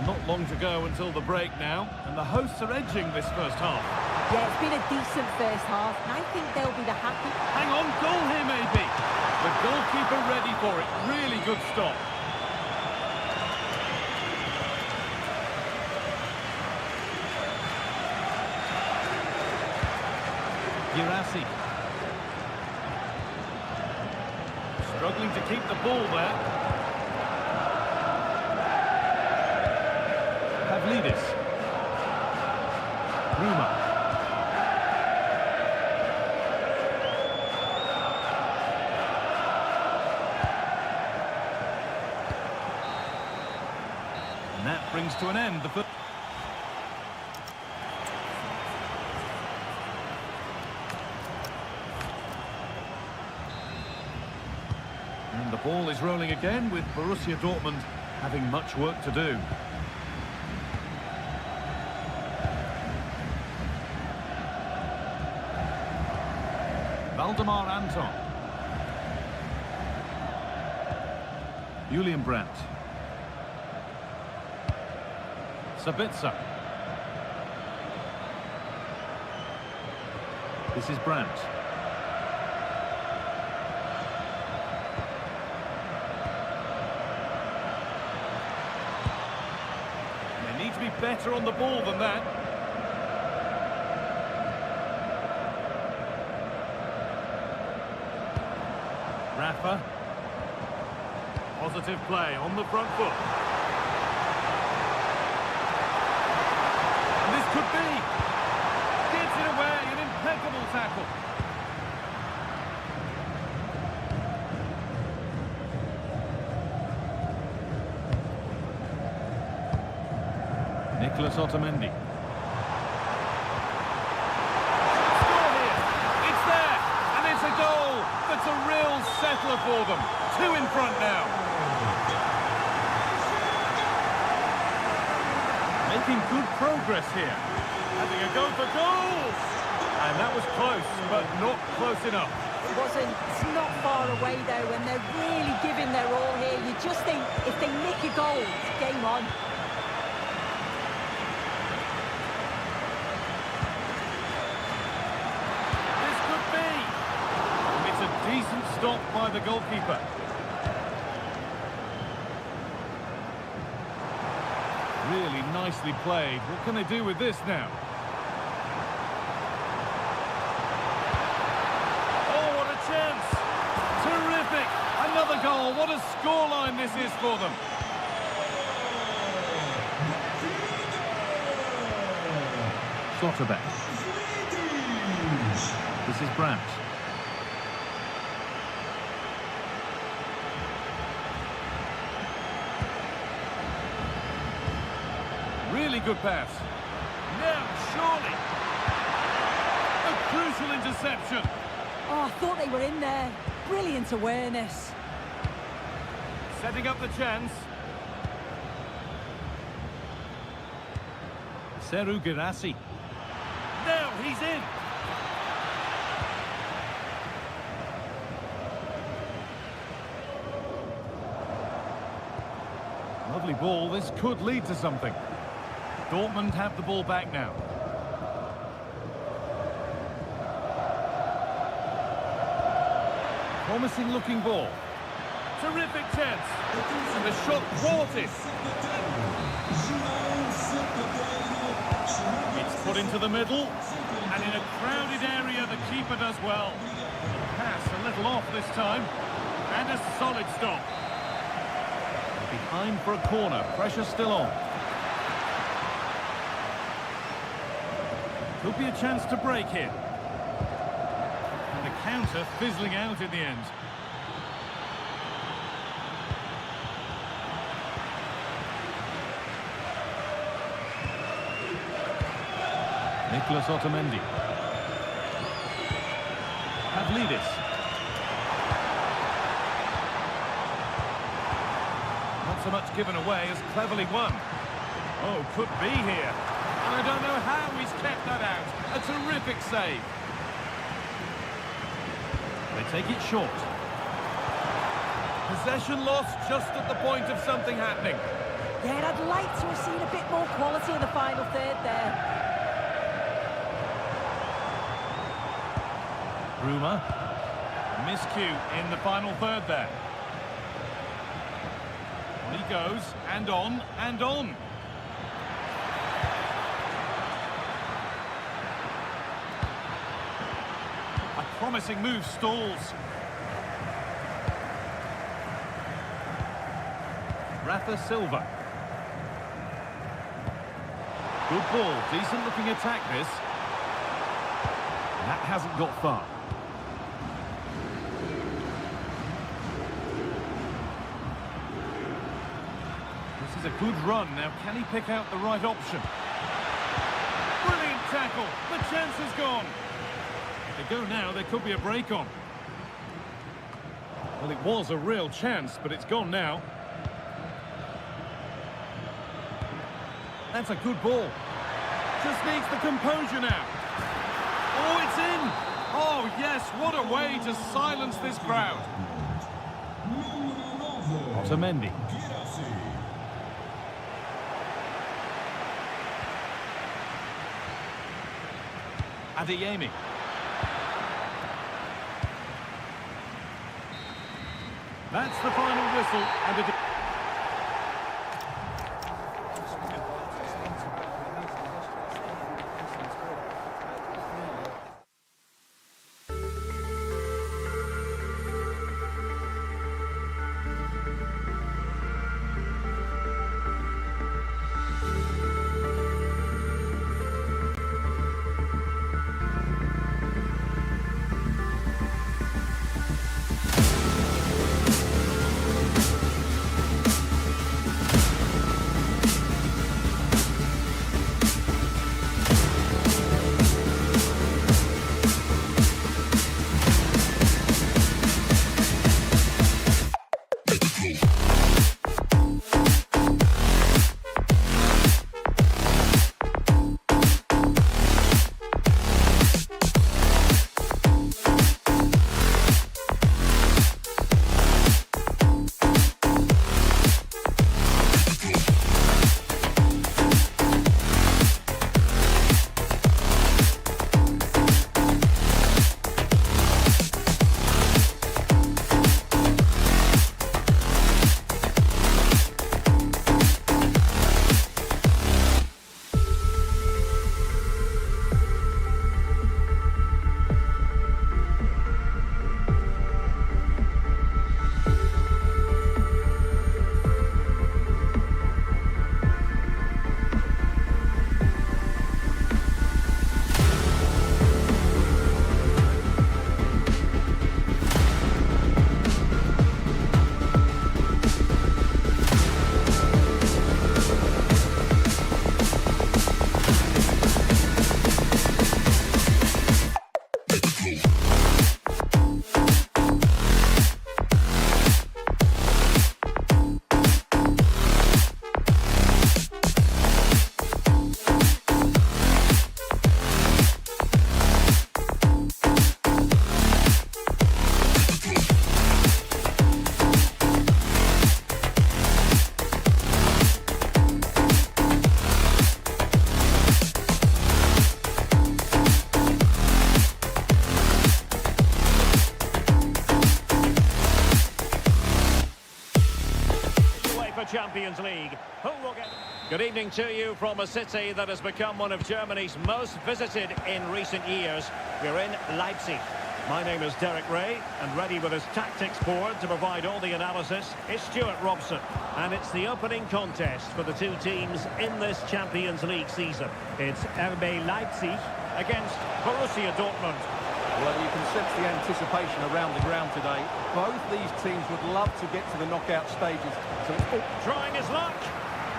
Well, not long to go until the break now, and the hosts are edging this first half. Yeah, it's been a decent first half, and I think they'll be the happy... Hang on, goal here maybe. The goalkeeper ready for it. Really good stop. Girassi. Struggling to keep the ball there. Pavlidis. Ruma. And that brings to an end the first. And the ball is rolling again with Borussia Dortmund having much work to do. Valdemar Anton. Julian Brandt. Sabitzer. This is Brandt. They need to be better on the ball than that. Rafa. Positive play on the front foot. And this could be. Gets it away, an impeccable tackle. Nicolas Otamendi. Score here. It's there, and it's a goal. That's a real settler for them. 2 in front now. Making good progress here. Having a go for goals. And that was close, but not close enough. It wasn't. It's not far away, though, and they're really giving their all here. You just think, if they nick a goal, it's game on. This could be. It's a decent stop by the goalkeeper. Really nicely played. What can they do with this now? Oh, what a chance! Terrific! Another goal. What a scoreline this is for them. Schlotterbeck. This is Brandt. Really good pass. Now, surely. A crucial interception. Oh, I thought they were in there. Brilliant awareness. Setting up the chance. Serhou Guirassy. Now he's in. Lovely ball. This could lead to something. Dortmund have the ball back now. Promising looking ball. Terrific chance. And the shot thwarted. It's put into the middle. And in a crowded area, the keeper does well. Pass a little off this time. And a solid stop. Behind for a corner. Pressure still on. Could be a chance to break here. And the counter fizzling out in the end. Nicolas Otamendi. Pavlidis. Not so much given away as cleverly won. Oh, could be here. And I don't know how he's kept that out. A terrific save. They take it short. Possession lost just at the point of something happening. Yeah, and I'd like to have seen a bit more quality in the final third there. Rumour. Miscue in the final third there. On he goes, and on, and on. A promising move stalls. Rafa Silva. Good ball, decent looking attack this. That hasn't got far. This is a good run. Now, can he pick out the right option? Brilliant tackle. The chance is gone. If they go now, there could be a break on. Well, it was a real chance, but it's gone now. That's a good ball. Just needs the composure now. Oh, it's in! Oh, yes, what a way to silence this crowd. Otamendi. Adeyemi. That's the final whistle, and it... Champions League. Who will get... Good evening to you from a city that has become one of Germany's most visited in recent years. We're in Leipzig. My name is Derek Ray, and ready with his tactics board to provide all the analysis is Stuart Robson. And it's the opening contest for the two teams in this Champions League season. It's RB Leipzig against Borussia Dortmund. Well, you can sense the anticipation around the ground today. Both these teams would love to get to the knockout stages. So it's... Trying his luck,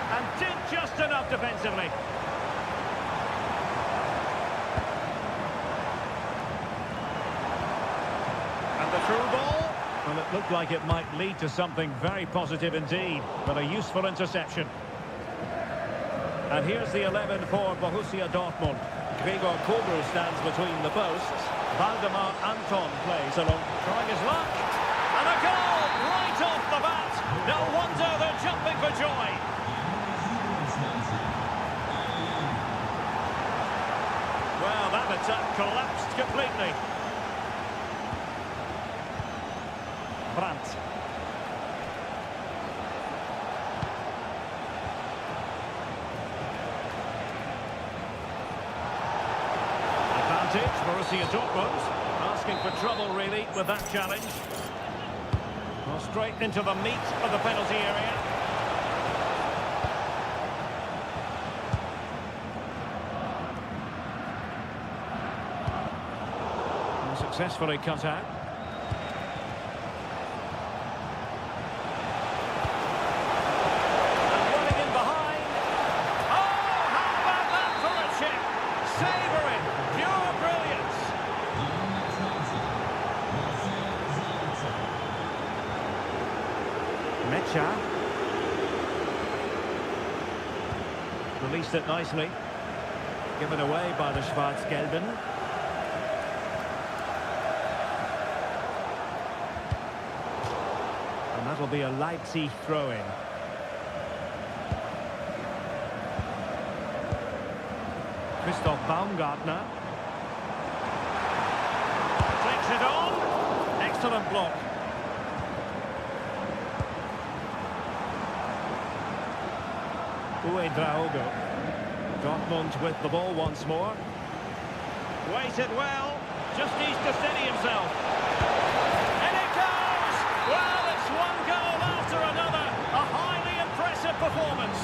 and did just enough defensively. And the through ball. Well, it looked like it might lead to something very positive indeed, but a useful interception. And here's the 11 for Borussia Dortmund. Gregor Kobel stands between the posts. Valdemar Anton plays along, trying his luck. And a goal right off the bat. No wonder they're jumping for joy. collapsed completely. Brandt. Advantage, Borussia Dortmund. Asking for trouble, really, with that challenge. Well, straight into the meat of the penalty area. And successfully cut out. And running in behind. Oh, how about that for a chip? Savouring, pure brilliance. Mecha. Released it nicely. Given away by the Schwarz-Gelben. And that'll be a Leipzig throw-in. Christoph Baumgartner. Takes it on. Excellent block. Draogo. Dortmund with the ball once more. Waited well. Just needs to steady himself. And it goes! Well, it's one goal after another. A highly impressive performance.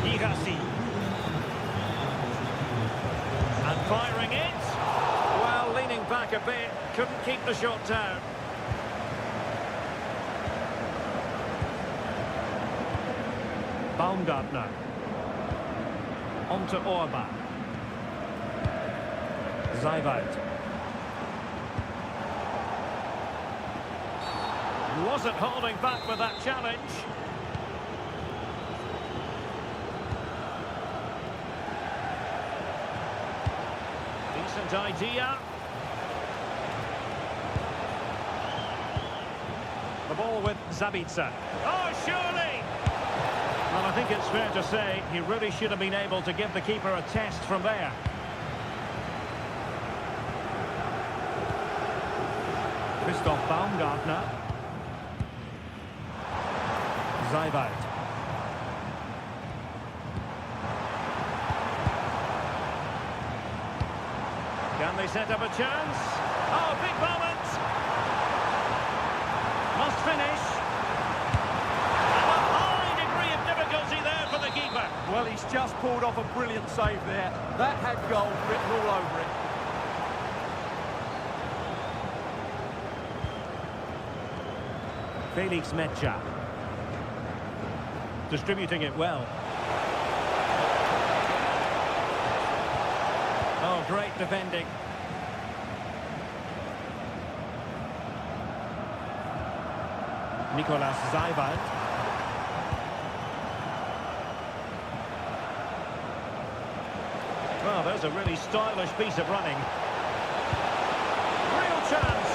Hirasi. And firing it. Well, leaning back a bit. Couldn't keep the shot down. Baumgartner. On to Orban. Zayvalt. Wasn't holding back with that challenge. Decent idea. The ball with Zabitzer. Oh, surely! Well, I think it's fair to say he really should have been able to give the keeper a test from there. Christoph Baumgartner. Zayvalt. Can they set up a chance? Oh, big moment! Must finish. And a high degree of difficulty there for the keeper. Well, he's just pulled off a brilliant save there. That had goal written all over it. Felix Mecha. Distributing it well. Oh, great defending. Nicolas Zayvalt. Well, there's a really stylish piece of running. Real chance.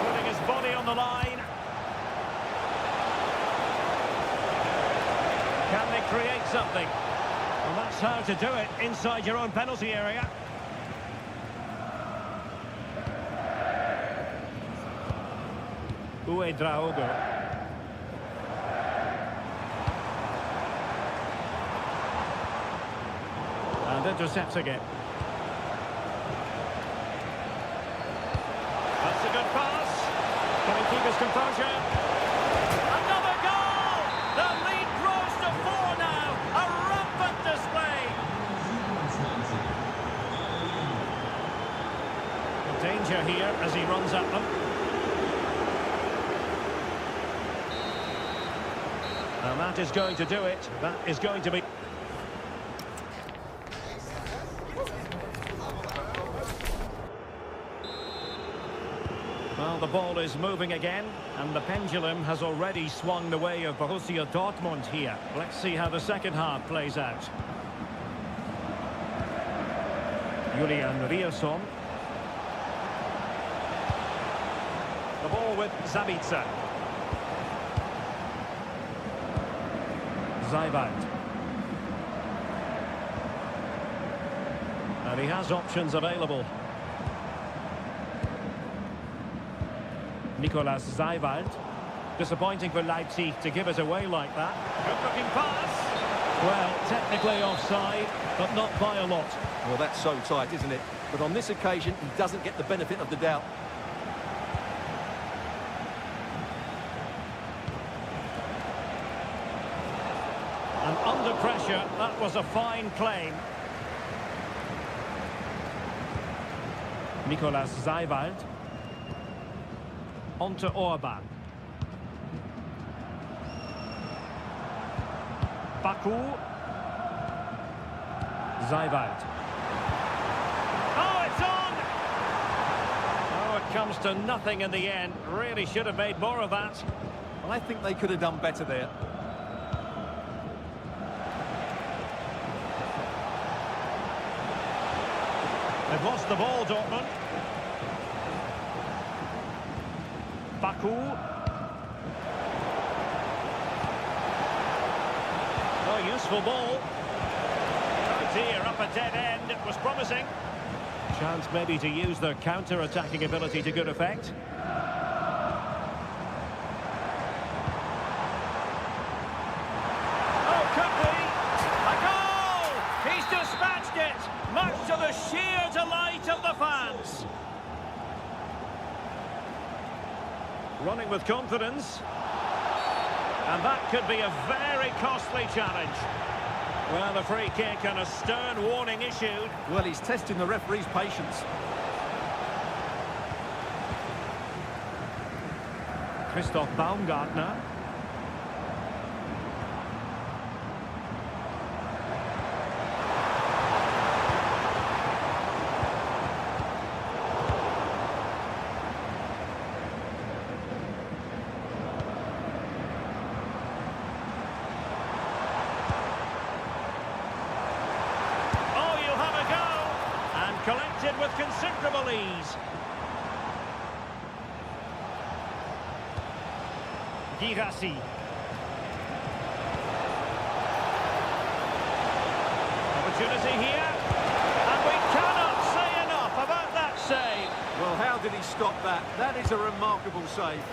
Putting his body on the line. Can they create something? Well, that's how to do it inside your own penalty area. Draogo. And intercepting it. That's a good pass. Can he keep his composure? Another goal! The lead grows to 4 now. A rampant display. Danger here as he runs at them. And that is going to do it. That is going to be... Well, the ball is moving again, and the pendulum has already swung the way of Borussia Dortmund here. Let's see how the second half plays out. Julian Rierson. The ball with Zabitzer. Zajvald. And he has options available. Nicolas Zajvald. Disappointing for Leipzig to give it away like that. Good-looking pass. Well, technically offside, but not by a lot. Well, that's so tight, isn't it? But on this occasion, he doesn't get the benefit of the doubt. And under pressure, that was a fine claim. Nicolas Zajvald. On to Orban. Baku. Zajvald. Oh, it's on! Oh, it comes to nothing in the end. Really should have made more of that. I think they could have done better there. They've lost the ball, Dortmund. Baku. Oh, useful ball. Oh dear, up a dead end. It was promising. Chance maybe to use their counter-attacking ability to good effect. Oh, could be. A goal! He's dispatched it, much to the sheer delight of the fans. Running with confidence. And that could be a very costly challenge. Well, the free kick and a stern warning issued. Well, he's testing the referee's patience. Christoph Baumgartner. Collected with considerable ease. Girassi. Opportunity here. And we cannot say enough about that save. Well, how did he stop that? That is a remarkable save.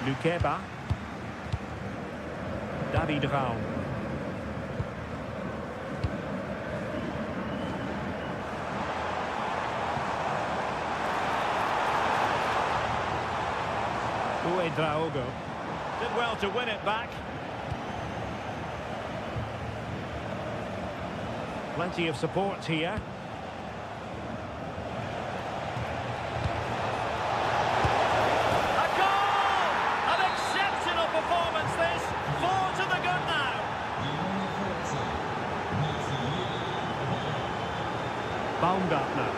Lukeba. David Raum. Draogo. Did well to win it back. Plenty of support here. A goal! An exceptional performance this. 4 to the good now. Baumgartner.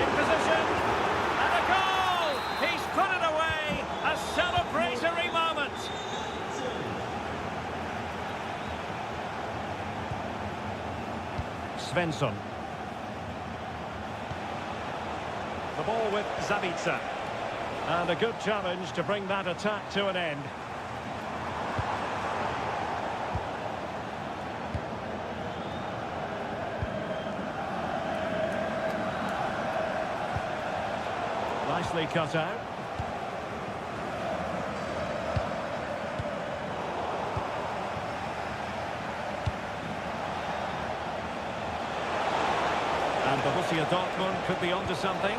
In position. And a goal! He's put it away. A celebratory moment. Svensson. The ball with Zabitzer. And a good challenge to bring that attack to an end. Nicely cut out. And Borussia Dortmund could be onto something.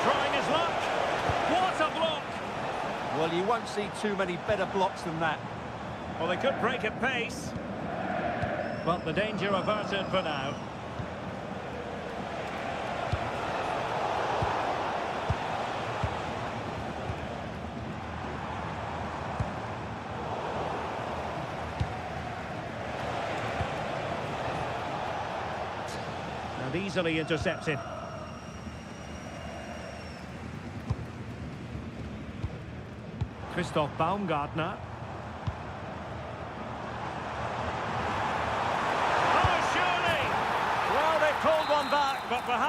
Trying his luck. What a block! Well, you won't see too many better blocks than that. Well, they could break at pace. But the danger averted for now. And easily intercepted. Christoph Baumgartner.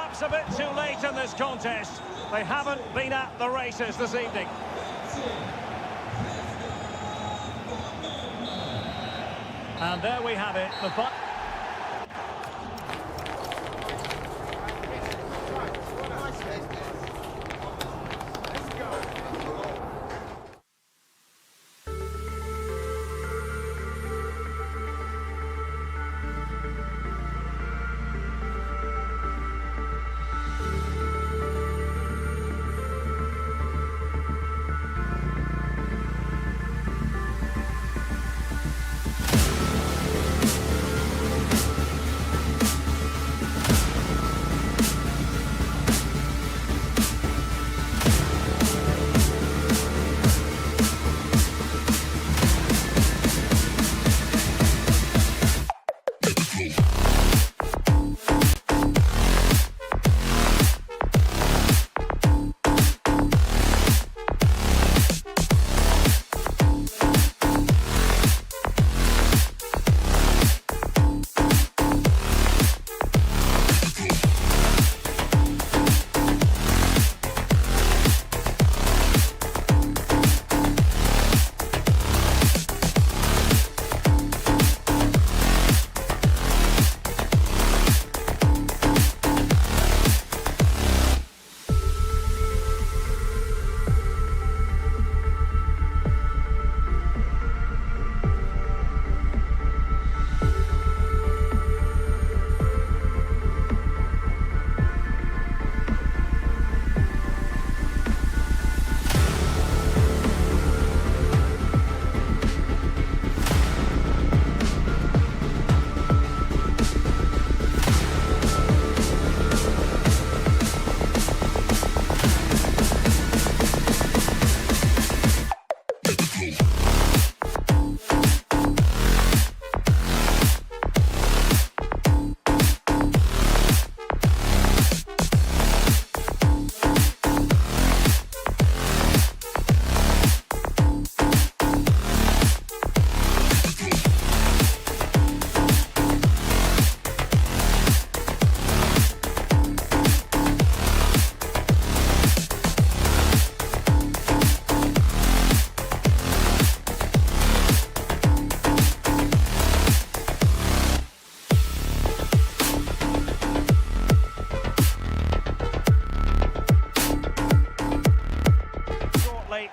perhaps a bit too late in this contest. They haven't been at the races this evening. And there we have it. The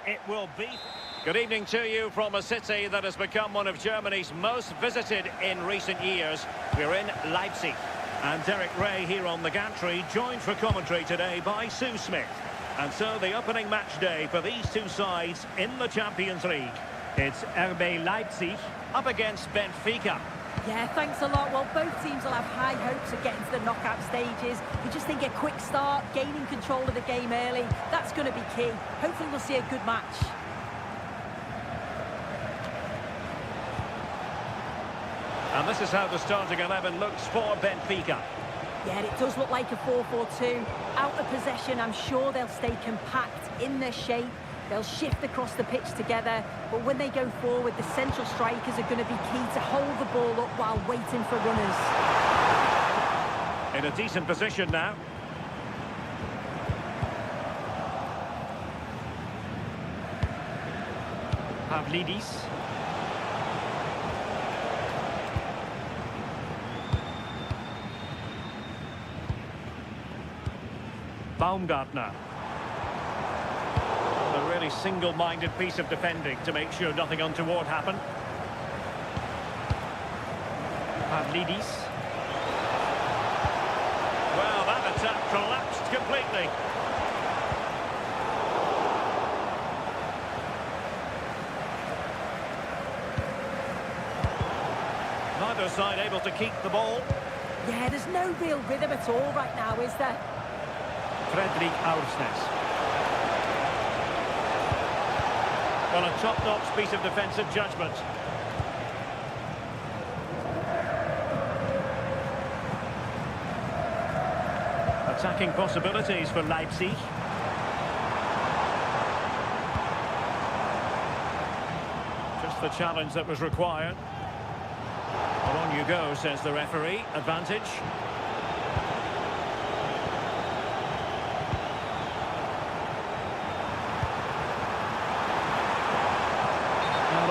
it will be. Good evening to you from a city that has become one of Germany's most visited in recent years. We're in Leipzig. And Derek Ray here on the gantry, joined for commentary today by Sue Smith. And so the opening match day for these two sides in the Champions League. It's RB Leipzig up against Benfica. Yeah, thanks a lot. Well, both teams will have high hopes of getting to the knockout stages. You just think a quick start, gaining control of the game early, that's going to be key. Hopefully we'll see a good match. And this is how the starting 11 looks for Benfica. Yeah, it does look like a 4-4-2. Out of possession, I'm sure they'll stay compact in their shape. They'll shift across the pitch together, but when they go forward, the central strikers are going to be key to hold the ball up while waiting for runners. In a decent position now. Pavlidis. Baumgartner. A really single-minded piece of defending to make sure nothing untoward happened. Pavlidis. Well, that attack collapsed completely. Neither side able to keep the ball. Yeah, there's no real rhythm at all right now, is there? Fredrik Aursnes. Well, a top-notch piece of defensive judgment. Attacking possibilities for Leipzig. Just the challenge that was required. Well, on you go, says the referee. Advantage.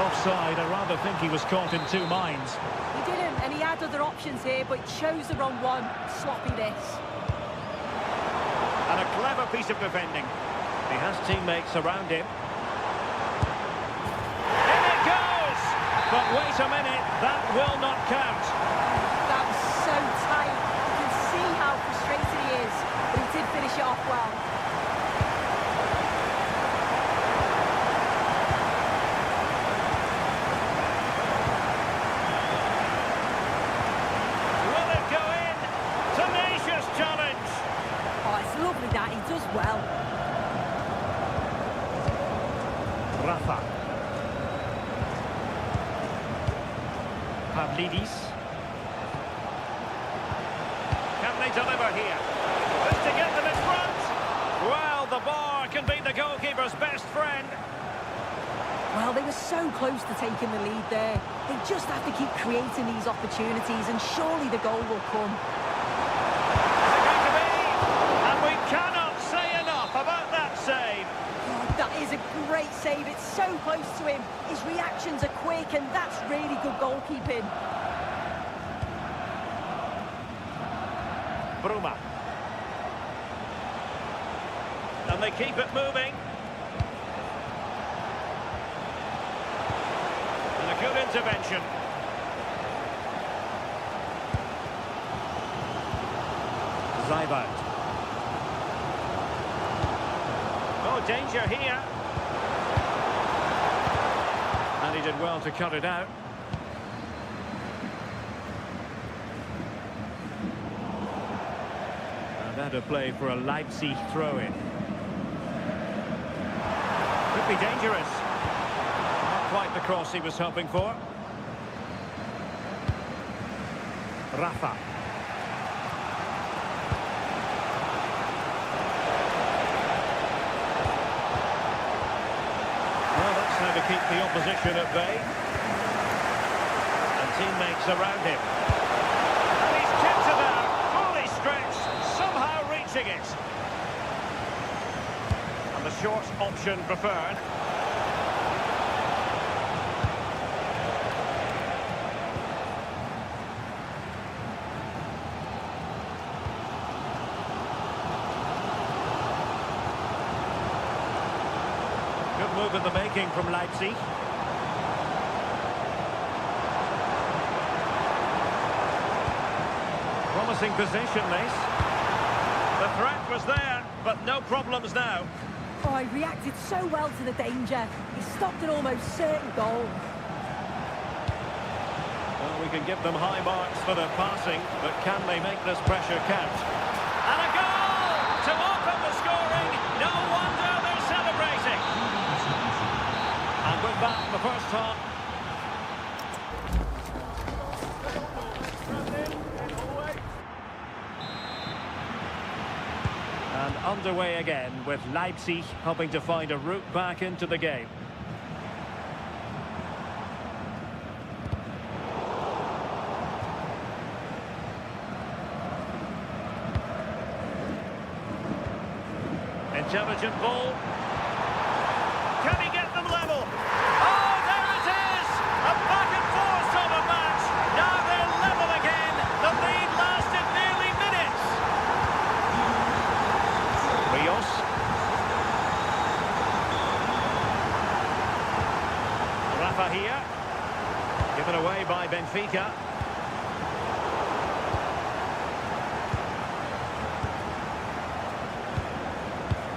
offside. I rather think he was caught in two minds. He didn't, and he had other options here, but chose the wrong one. Sloppy this. And a clever piece of defending. He has teammates around him. In it goes! But wait a minute, that will not count. That was so tight. You can see how frustrated he is, but he did finish it off well. Will it go in? Tenacious challenge. Oh, it's lovely that. He does well. Rafa. Pavlidis. Can they deliver here? Just to get them in front. Well, the bar can be the goalkeeper's best friend. Well, they were so close to taking the lead there. They just have to keep creating these opportunities, and surely the goal will come. Is it going to be? And we cannot say enough about that save. Oh, that is a great save. It's so close to him. His reactions are quick, and that's really good goalkeeping. Bruma. And they keep it moving. And a good intervention. Zeibert. Oh, danger here. And he did well to cut it out. And that a play for a Leipzig throw-in. Could be dangerous. Not quite the cross he was hoping for. Rafa. Well, that's how to keep the opposition at bay. And teammates around him. And he's kept it out, fully stretched, somehow reaching it. And the short option preferred. Good move in the making from Leipzig. Promising position, this. The threat was there, but no problems now. Oh, he reacted so well to the danger. He stopped an almost certain goal. Well, we can give them high marks for their passing, but can they make this pressure count? And a goal to open the scoring. No wonder they're celebrating. And with that, the first half. And underway again with Leipzig hoping to find a route back into the game. Intelligent ball. Can he get them level? Oh, there it is! A back and forth sort of match. Now they're level again. The lead lasted nearly minutes. Rios. Rafa here. Given away by Benfica.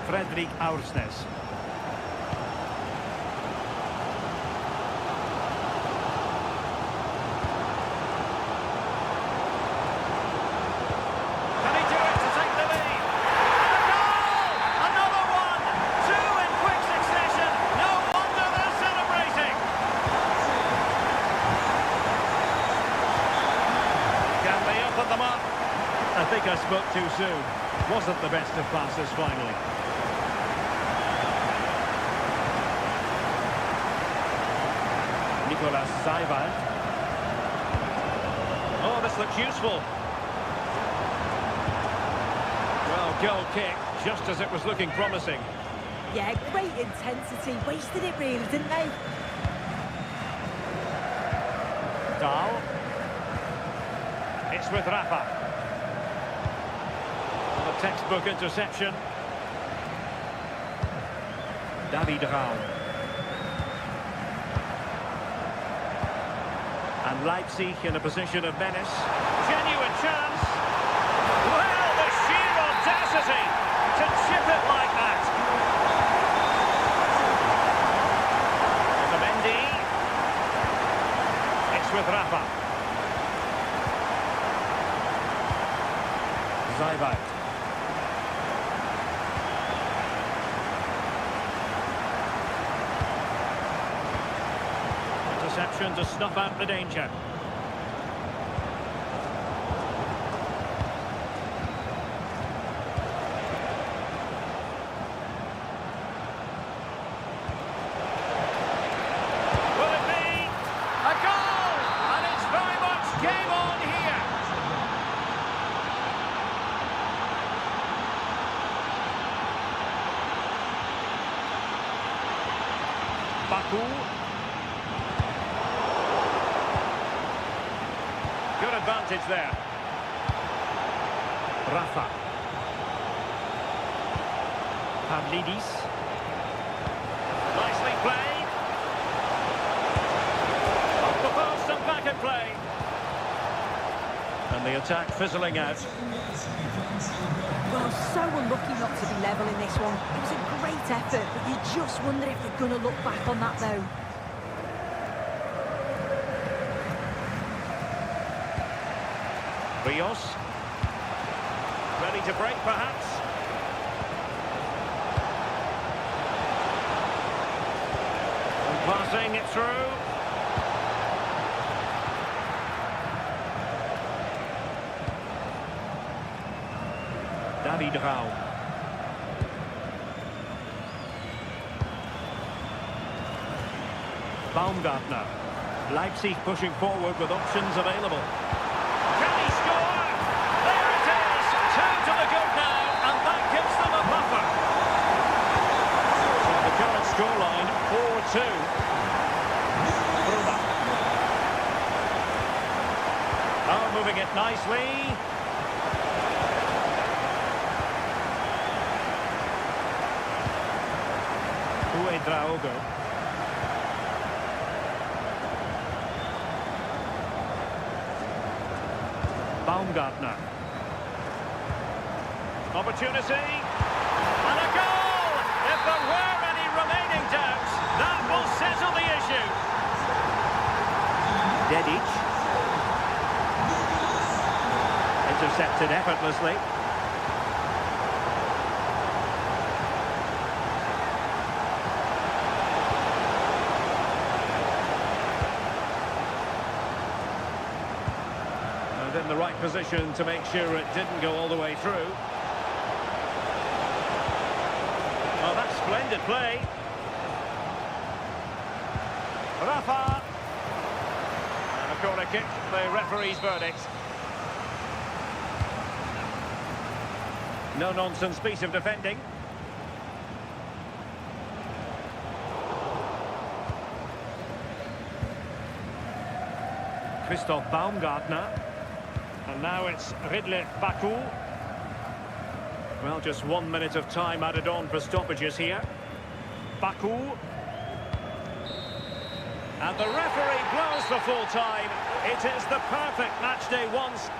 Fredrik Aursnes. Can he do it to take the lead? And a goal! Another one! Two in quick succession. No wonder they're celebrating. Can they open them up? I think I spoke too soon. Wasn't the best of passes finally. Seibert. Oh, this looks useful. Well, goal kick, just as it was looking promising. Yeah, great intensity. Wasted it really, didn't they? Dahl. It's with Rafa. A textbook interception. David Raum. And Leipzig in a position of menace. Genuine chance. Well, the sheer audacity to chip it like that. Mendy. It's with Rafa. Zaiba. Interception to snuff out the danger. Will it be a goal? And it's very much game on here. Baku. Good advantage there. Rafa. Pavlidis. Nicely played. Off the post and back in play. And the attack fizzling out. Well, so unlucky not to be level in this one. It was a great effort, but you just wonder if they're going to look back on that, though. Rios. Ready to break, perhaps. And passing it through. David Raum. Baumgartner. Leipzig pushing forward with options available. Can he score? There it is! 2 to the good now, and that gives them a buffer. So the current scoreline, 4-2. Bruma. Oh, moving it nicely. Draogo. Baumgartner. Opportunity. And a goal! If there were any remaining doubts, that will settle the issue. Dedic. Intercepted effortlessly. In the right position to make sure it didn't go all the way through. Oh, that's splendid play. Rafa. And a corner kick, the referee's verdict. No-nonsense piece of defending. Christoph Baumgartner. And now it's Ridley Baku. Well, just 1 minute of time added on for stoppages here. Baku. And the referee blows for full time. It is the perfect match day once.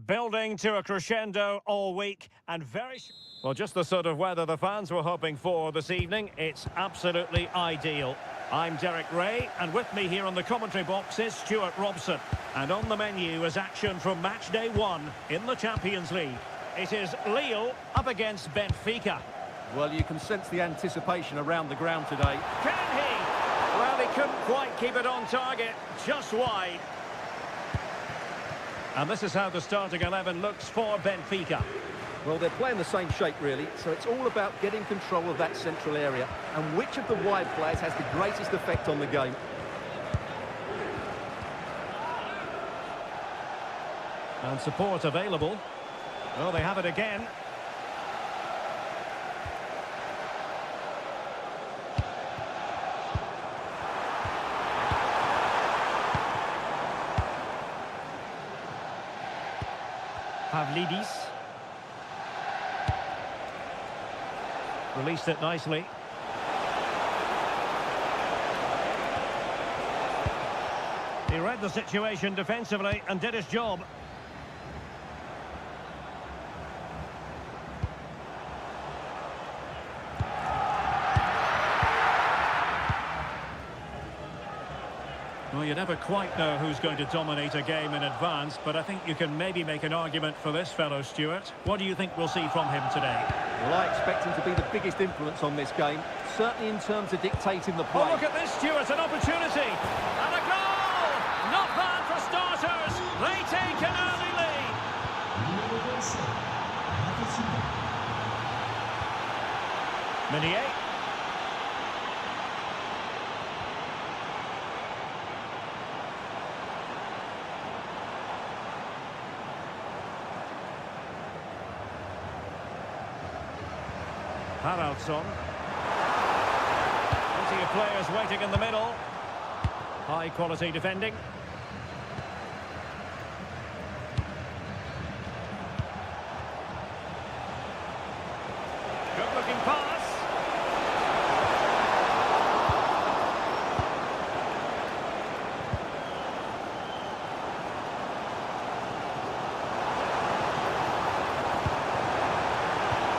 Building to a crescendo all week and well, just the sort of weather the fans were hoping for this evening. It's absolutely ideal. I'm Derek Ray, and with me here on the commentary box is Stuart Robson. And on the menu is action from match day 1 in the Champions League. It is Lille up against Benfica. Well, you can sense the anticipation around the ground today. Can he? Well, he couldn't quite keep it on target, just wide. And this is how the starting 11 looks for Benfica. Well, they're playing the same shape, really, so it's all about getting control of that central area and which of the wide players has the greatest effect on the game. And support available. Well, they have it again. Pavlidis. Released it nicely. He read the situation defensively and did his job. Well, you never quite know who's going to dominate a game in advance, but I think you can maybe make an argument for this fellow, Stuart. What do you think we'll see from him today? Well, I expect him to be the biggest influence on this game, certainly in terms of dictating the play. Oh, look at this, Stuart, an opportunity! And a goal! Not bad for starters! They take an early lead! Meunier. Haraldsson. Plenty of players waiting in the middle. High quality defending. Good looking pass.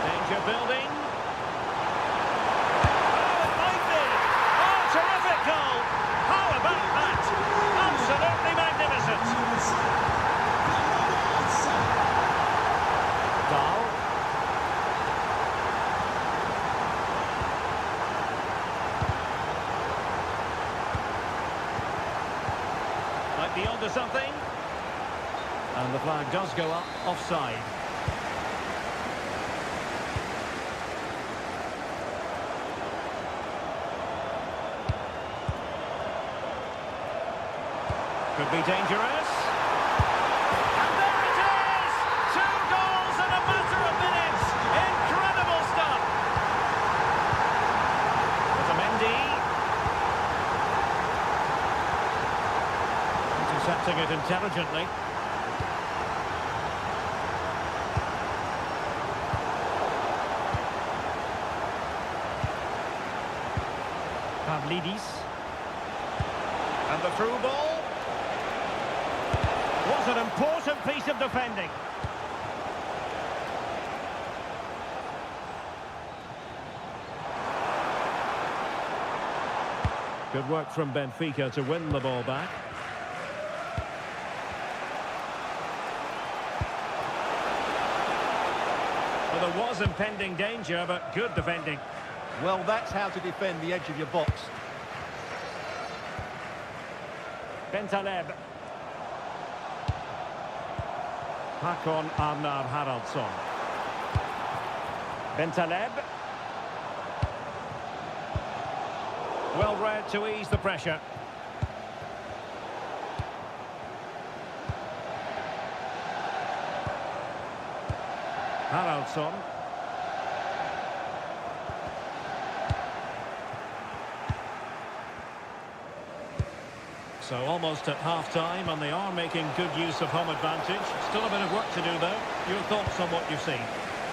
Danger building. Might be onto something. And the flag does go up, offside. Could be dangerous. And there it is! 2 goals in a matter of minutes. Incredible stuff. Otamendi. Intercepting it intelligently. Pavlidis. And the through ball. What an important piece of defending. Good work from Benfica to win the ball back. Well, there was impending danger, but good defending. Well, that's how to defend the edge of your box. Bentaleb. Hakon Arnar Haraldsson. Bentaleb. Well read to ease the pressure. Haraldsson. So almost at half-time, and they are making good use of home advantage. Still a bit of work to do, though. Your thoughts on what you've seen?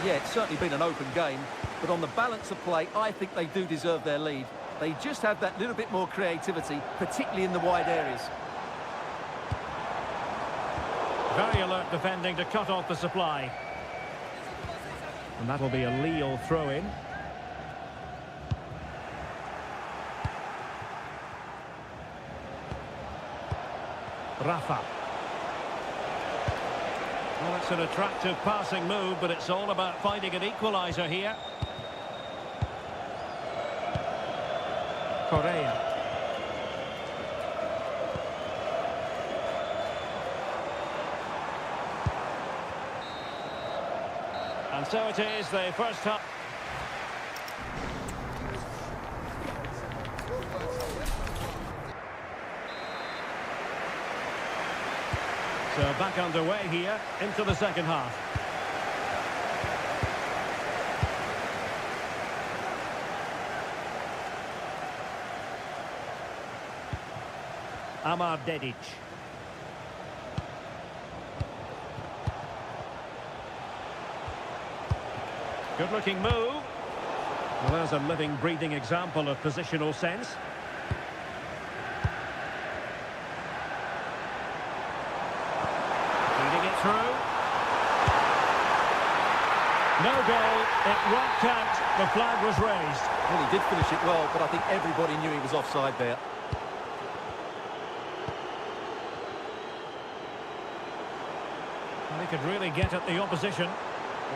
Yeah, it's certainly been an open game, but on the balance of play, I think they do deserve their lead. They just have that little bit more creativity, particularly in the wide areas. Very alert defending to cut off the supply. And that'll be a Lille throw-in. Rafa. Well, it's an attractive passing move, but it's all about finding an equaliser here. Correa. And so it is, the first half. So back underway here into the second half. Amar Dedic. Good looking move. Well, there's a living, breathing example of positional sense. Feeding it through. No goal, it won't count. The flag was raised. Well, he did finish it well, but I think everybody knew he was offside there. And he could really get at the opposition.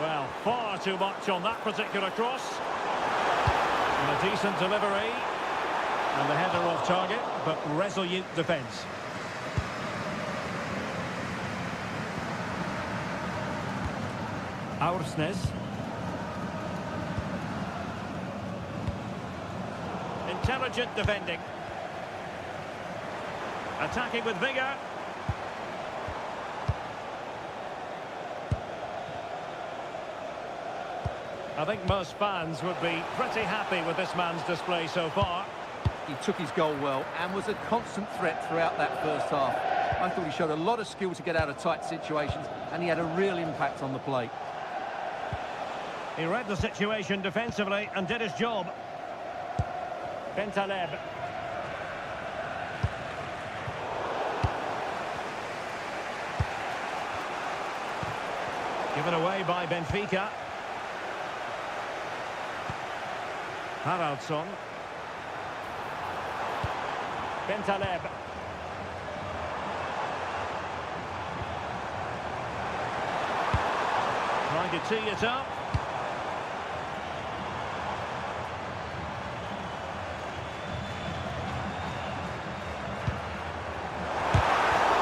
Well, far too much on that particular cross. And a decent delivery. And the header off target, but resolute defence. Aursnes. Intelligent defending. Attacking with vigour. I think most fans would be pretty happy with this man's display so far. He took his goal well and was a constant threat throughout that first half. I thought he showed a lot of skill to get out of tight situations, and he had a real impact on the play. He read the situation defensively and did his job. Bentaleb. Given away by Benfica. Haraldsson. Bentaleb. Trying to tee it up.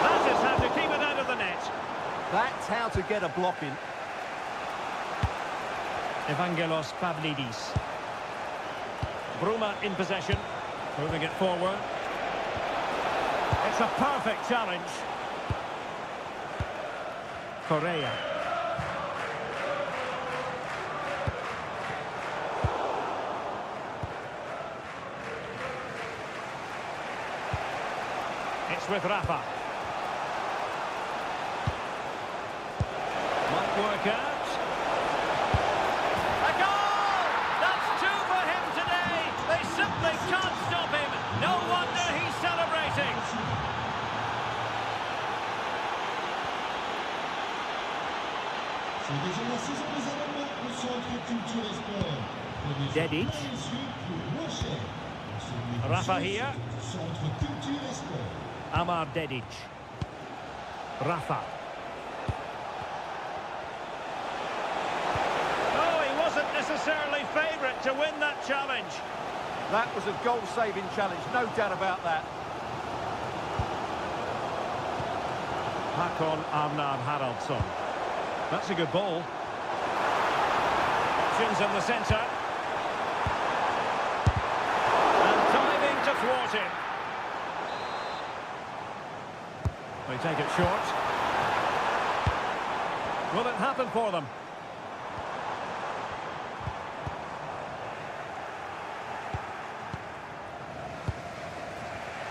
That is how to keep it out of the net. That's how to get a block in. Evangelos Pavlidis. Bruma in possession, moving it forward. It's a perfect challenge. Correa. It's with Rafa. Might work out. They can't stop him. No wonder he's celebrating. Dedic. Rafa here. Amar Dedic. Rafa. Oh, he wasn't necessarily favourite to win that challenge. That was a goal-saving challenge, no doubt about that. Hakon Arnar Haraldsson. That's a good ball. Options in the centre. And diving to thwart him. They take it short. Will it happen for them?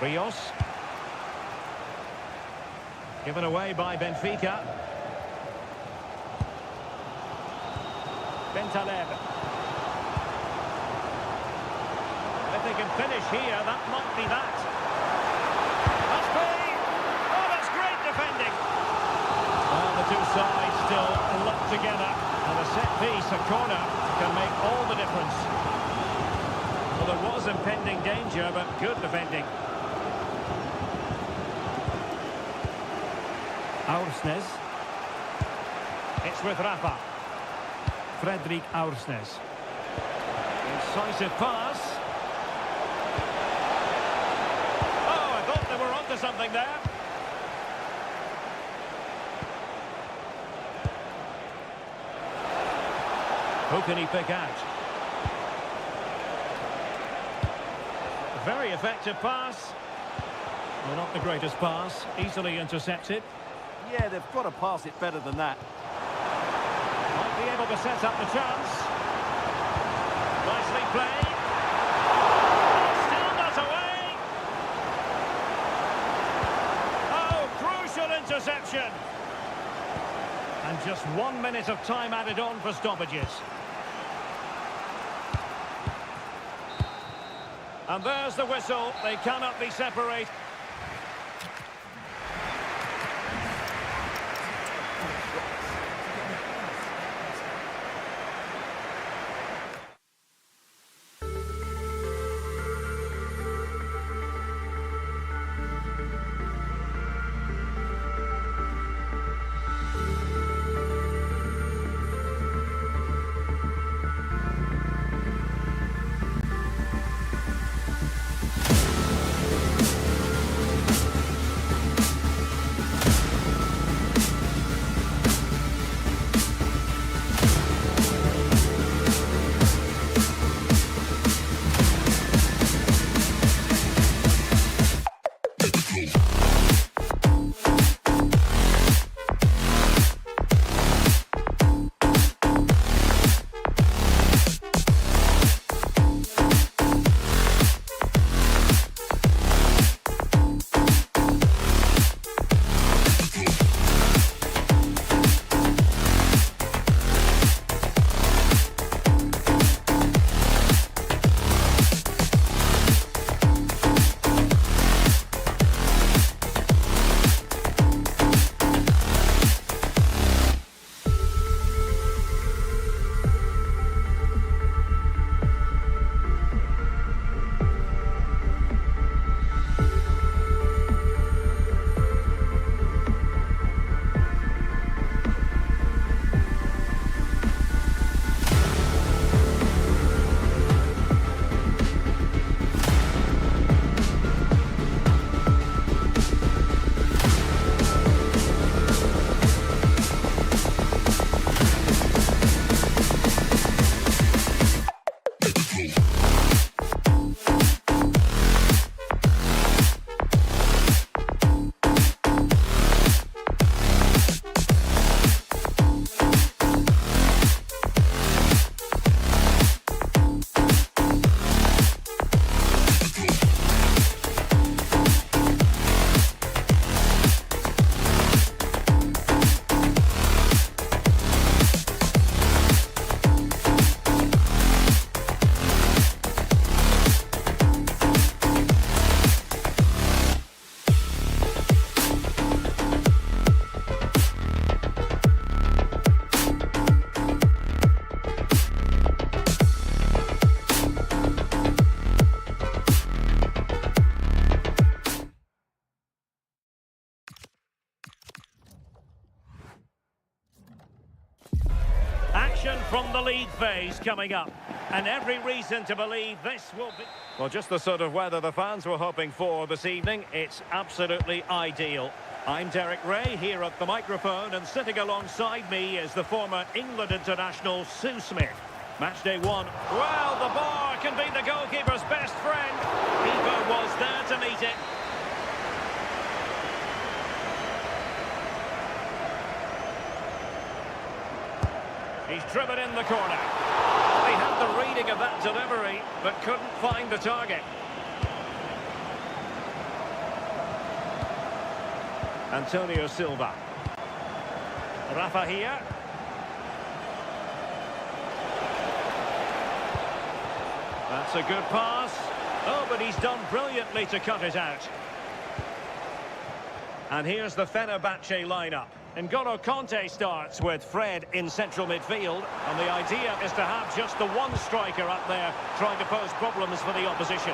Rios. Given away by Benfica. Bentaleb. If they can finish here, that might be that. Must be! Oh, that's great defending! sides still locked together. And a set piece, a corner, can make all the difference. Well, there was impending danger, but good defending. Aursnes. It's with Rafa. Fredrik Aursnes. Incisive pass. Oh, I thought they were onto something there. Who can he pick out? Very effective pass. Well, not the greatest pass. Easily intercepted. Yeah, they've got to pass it better than that. Might be able to set up the chance. Nicely played. Still not away. Oh, crucial interception. And just 1 minute of time added on for stoppages. And there's the whistle. They cannot be separated. From the league phase coming up, and every reason to believe this will be... Well, just the sort of weather the fans were hoping for this evening. It's absolutely ideal. I'm Derek Ray here at the microphone, and sitting alongside me is the former England international Sue Smith. Match day one. Well, the bar can be the goalkeeper's best friend. Keeper was there to meet it. He's driven in the corner. They had the reading of that delivery, but couldn't find the target. Antonio Silva. Rafa here. That's a good pass. Oh, but he's done brilliantly to cut it out. And here's the Fenerbahce lineup. N'Golo Conte starts with Fred in central midfield, and the idea is to have just the one striker up there trying to pose problems for the opposition.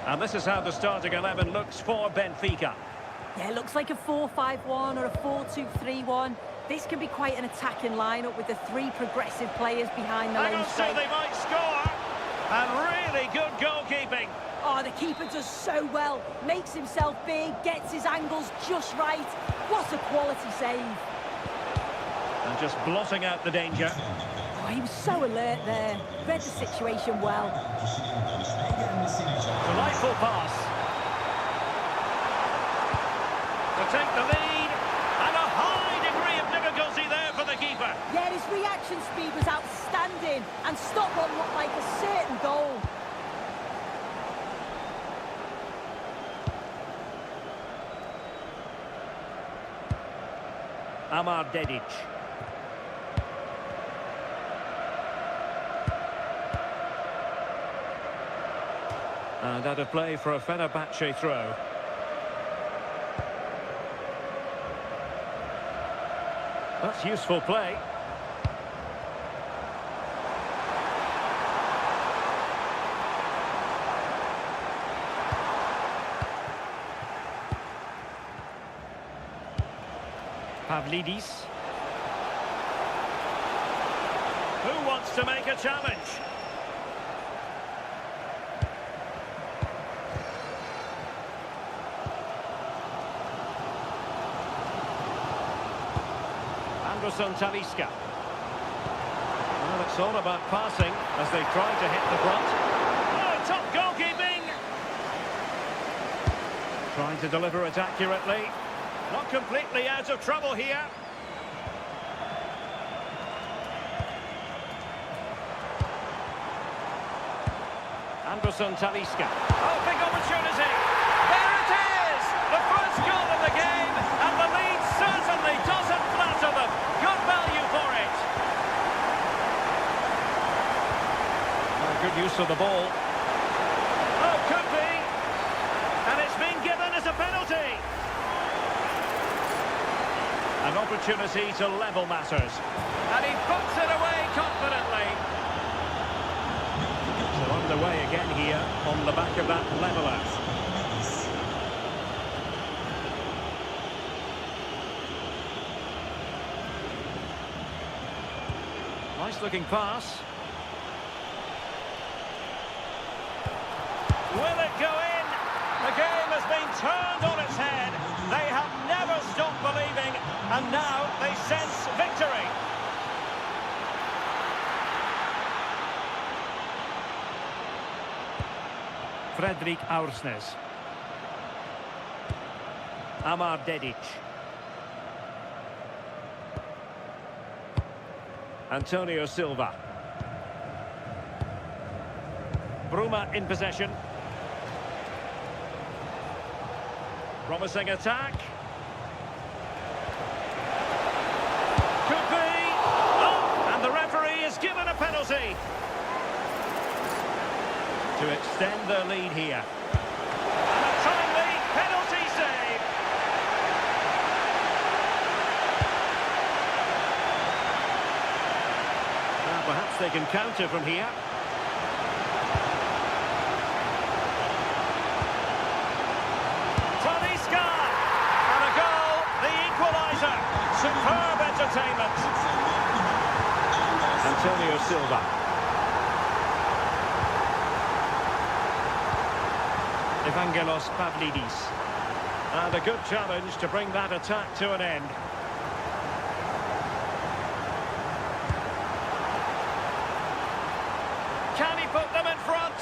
And this is how the starting 11 looks for Benfica. Yeah, it looks like a 4-5-1 or a 4-2-3-1. This can be quite an attacking lineup with the three progressive players behind the lane So they might score, and really good goalkeeping. Oh, the keeper does so well. Makes himself big, gets his angles just right. What a quality save. And just blotting out the danger. Oh, he was so alert there. Read the situation well. Delightful pass. To take the lead, and a high degree of difficulty there for the keeper. Yeah, his reaction speed was outstanding and stopped what looked like a certain goal. Amar Dedic. And out of play for a Fenerbahce throw. That's useful play. Pavlidis. Who wants to make a challenge? Talisca. Well, it's all about passing as they try to hit the front. Oh, top goalkeeping! Trying to deliver it accurately. Not completely out of trouble here. Talisca. Oh, big opportunity! There it is! The first goal of the game, and the lead certainly doesn't flatter them. Good value for it. Good use of the ball. Oh, could be. And it's been given as a penalty. An opportunity to level matters. And he puts it away confidently. So underway again here on the back of that leveller. Nice looking pass. Will it go in? The game has been turned on its head. They have never stopped believing, and now they sense victory. Fredrik Aursnes. Amar Dedic. Antonio Silva. Bruma in possession. Promising attack. Could be. Oh, and the referee is given a penalty. To extend their lead here. And a timely penalty save. Well, perhaps they can counter from here. Superb entertainment. Antonio Silva. Evangelos Pavlidis. And a good challenge to bring that attack to an end. Can he put them in front?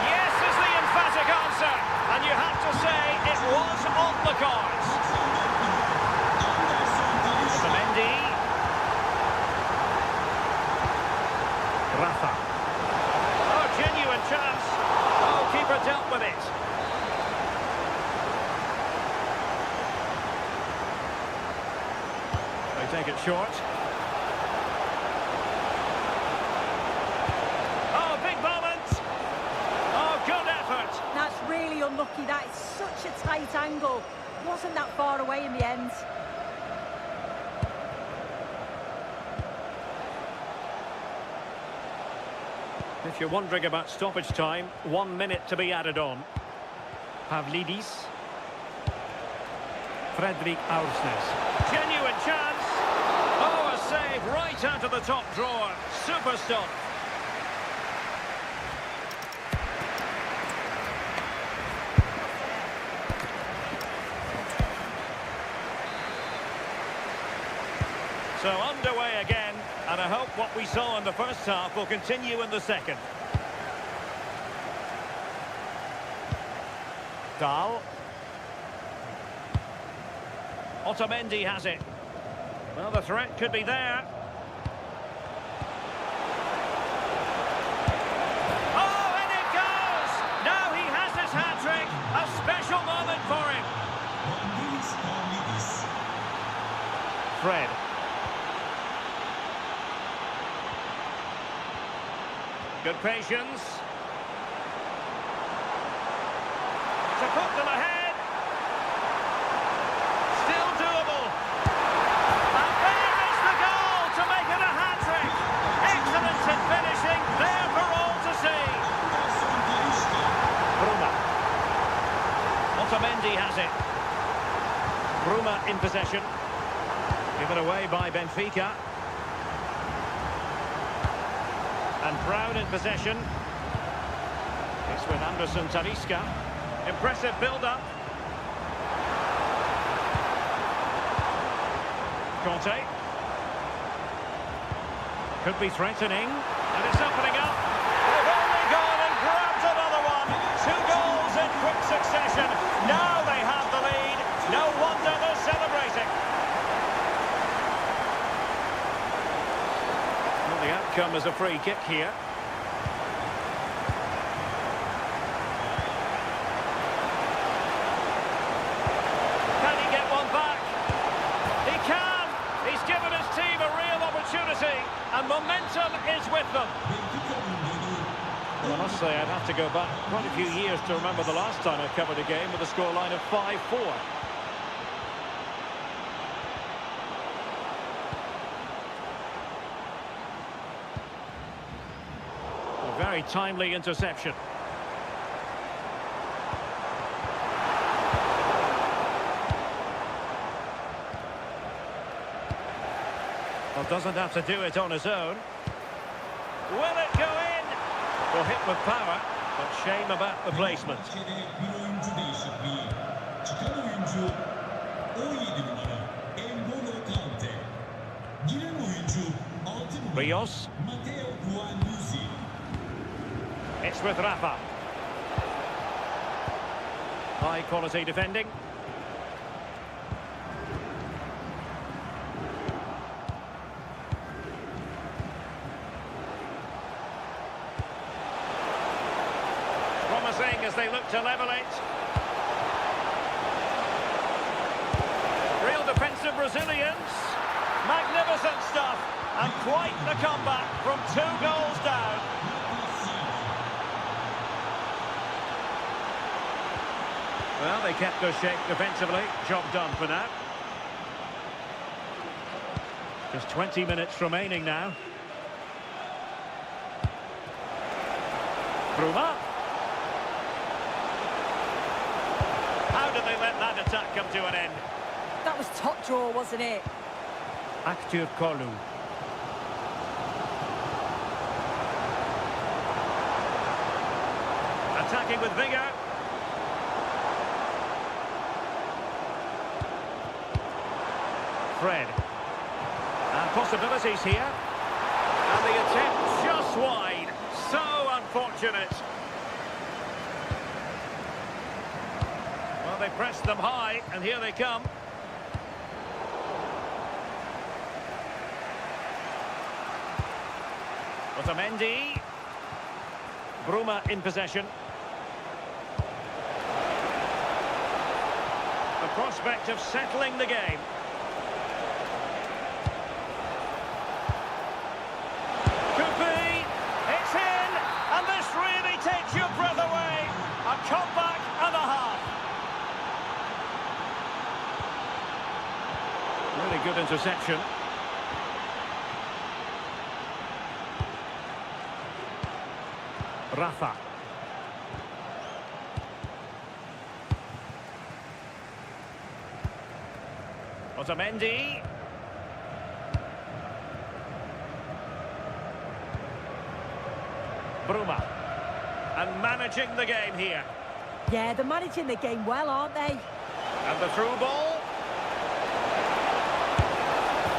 Yes is the emphatic answer. And you have to say it was on the cards. Rafa. Oh, genuine chance. Oh, keeper dealt with it. They take it short. Oh, big moment. Oh, good effort. That's really unlucky angle. Wasn't that far away in the end. If you're wondering about stoppage time, 1 minute to be added on. Pavlidis. Fredrik Aursnes. Genuine chance. Oh, a save right out of the top drawer. Super stop. So underway again, and I hope what we saw in the first half will continue in the second. Dahl. Otamendi has it. Well, the threat could be there. Oh, and it goes! Now he has his hat-trick. A special moment for him. Fred. Good patience. To put them ahead. Still doable. And there is the goal to make it a hat-trick. Excellence in finishing, there for all to see. Bruma. Otamendi has it. Bruma in possession. Given away by Benfica. And Brown in possession. It's with Anderson Talisca. Impressive build-up. Conte. Could be threatening. And it's opening up. They've only gone and grabbed another one. 2 goals in quick succession. Now they have the lead. No wonder they're celebrating. The outcome is a free kick here. Can he get one back? He can! He's given his team a real opportunity, and momentum is with them. Well, I must say, I'd have to go back quite a few years to remember the last time I covered a game with a scoreline of 5-4. Very timely interception. Well, doesn't have to do it on his own. Will it go in? Well, hit with power, but shame about the placement. Rios. It's with Rafa. High quality defending. Promising as they look to level it. Real defensive resilience. Magnificent stuff. And quite the comeback from 2 goals down. Well, they kept their shape defensively. Job done for now. Just 20 minutes remaining now. Bruma. How did they let that attack come to an end? That was top draw, wasn't it? Aktür Kolu. Attacking with vigour. Fred. And possibilities here. And the attempt just wide. So unfortunate. Well, they pressed them high, and here they come. Otamendi. Bruma in possession. The prospect of settling the game. Could be. It's in. And this really takes your breath away. A comeback and a half. interception. Rafa. Otamendi. Bruma. And managing the game here. Yeah, they're managing the game well, aren't they? And the through ball.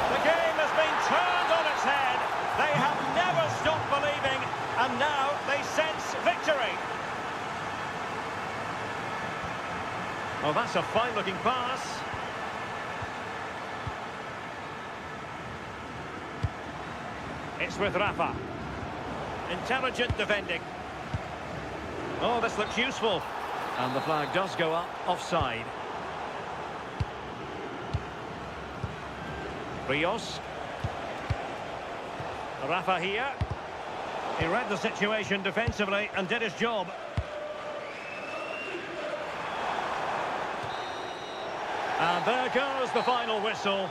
The game has been turned on its head. They have never stopped believing, and now they sense victory. Oh, that's a fine-looking pass. It's with Rafa. Intelligent defending. Oh, this looks useful. And the flag does go up offside. Rios. Rafa here. He read the situation defensively and did his job. And there goes the final whistle.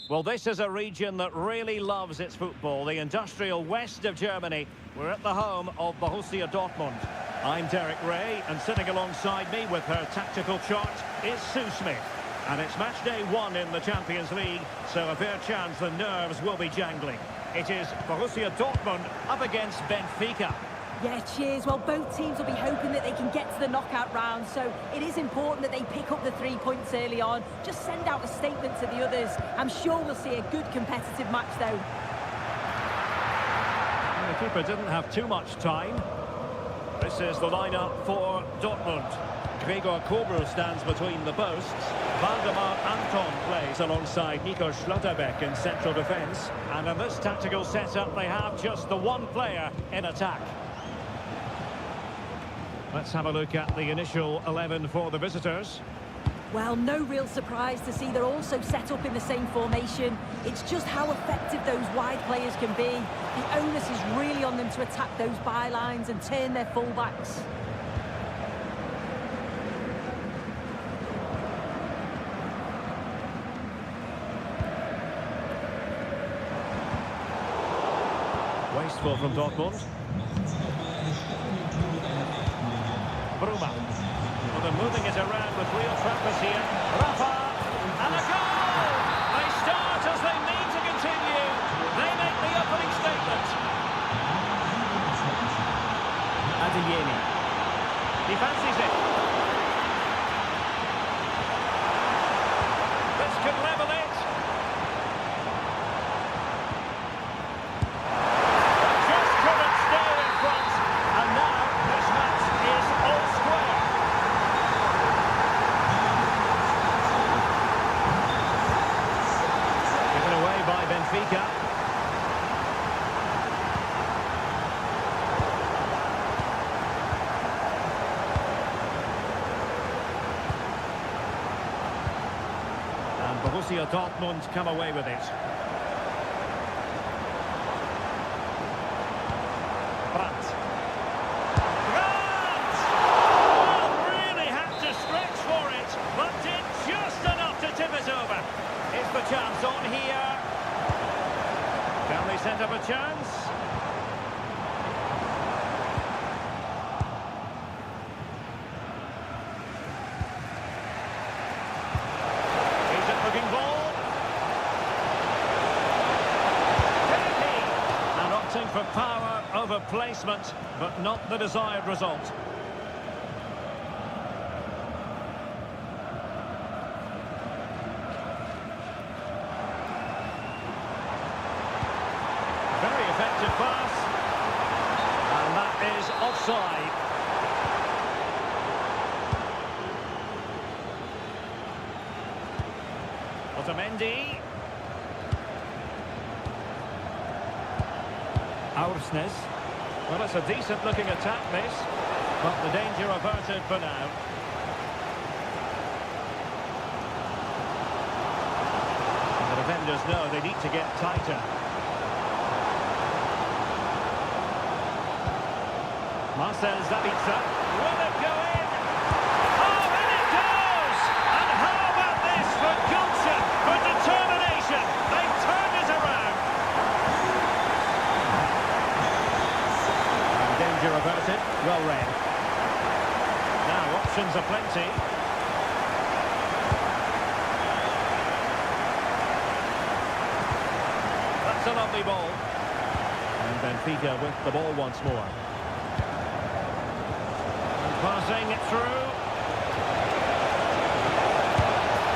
Well, this is a region that really loves its football, the industrial west of Germany. We're at the home of Borussia Dortmund. I'm Derek Ray, and sitting alongside me with her tactical chart is Sue Smith. And it's match day 1 in the Champions League, so a fair chance the nerves will be jangling. It is Borussia Dortmund up against Benfica. Yeah, cheers. Well, both teams will be hoping that they can get to the knockout round, so it is important that they pick up the 3 points early on. Just send out a statement to the others. I'm sure we'll see a good competitive match, though. And the keeper didn't have too much time. This is the lineup for Dortmund. Gregor Kobel stands between the posts. Waldemar Anton plays alongside Nico Schlotterbeck in central defence. And in this tactical setup, they have just the one player in attack. Let's have a look at the initial 11 for the visitors. Well, no real surprise to see they're also set up in the same formation. It's just how effective those wide players can be. The onus is really on them to attack those bylines and turn their fullbacks. Wasteful from Dortmund. Bruma. Well, they're moving it around with real purpose here. Rafa! And a goal! They start as they mean to continue. They make the opening statement. Adeyemi. He fancies it. This could level it. Just couldn't stay in front. And now this match is all square. Given away by Benfica. Borussia Dortmund come away with it. Brandt. Brandt! Oh, really had to stretch for it, but did just enough to tip it over. Is the chance on here? Can they set up a chance? Looking ball. And opting for power over placement, but not the desired result. Very effective pass. And that is offside. Otamendi. Aursnes. Well, it's a decent-looking attack, this, but the danger averted for now. And the defenders know they need to get tighter. Marcel Sabitzer. Will it go in? Oh, and it goes! And how about this for Gulsen, for determination? They've turned it around. And danger averted, well read. Now options are plenty. That's a lovely ball. And Benfica with the ball once more. Passing it through.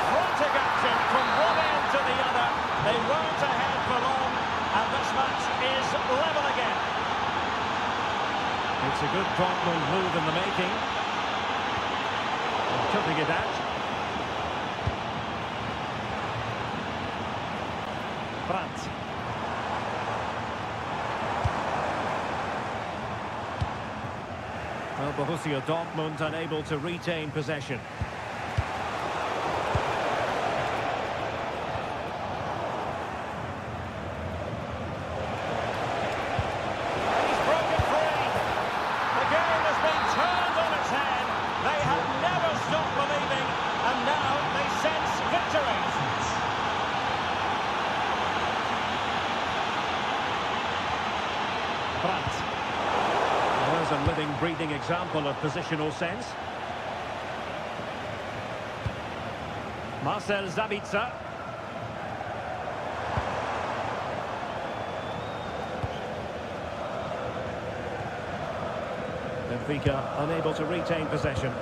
Frantic action from one end to the other. They weren't ahead for long, and this match is level again. It's a good Dortmund move in the making. And cutting it out. Brandt. Well, Borussia Dortmund unable to retain possession. He's broken free. The game has been turned on its head. They have never stopped believing, and now they sense victory. Brandt. There's a living, breathing example of positional sense. Marcel Sabitzer. Benfica unable to retain possession.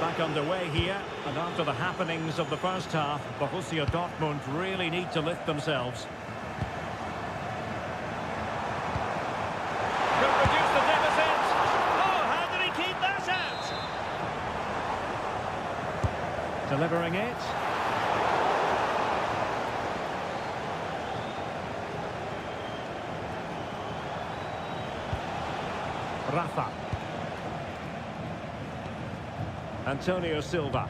Back underway here, and after the happenings of the first half, Borussia Dortmund really need to lift themselves. Could reduce the deficit. Oh, how did he keep that out? Delivering it. Rafa. Antonio Silva.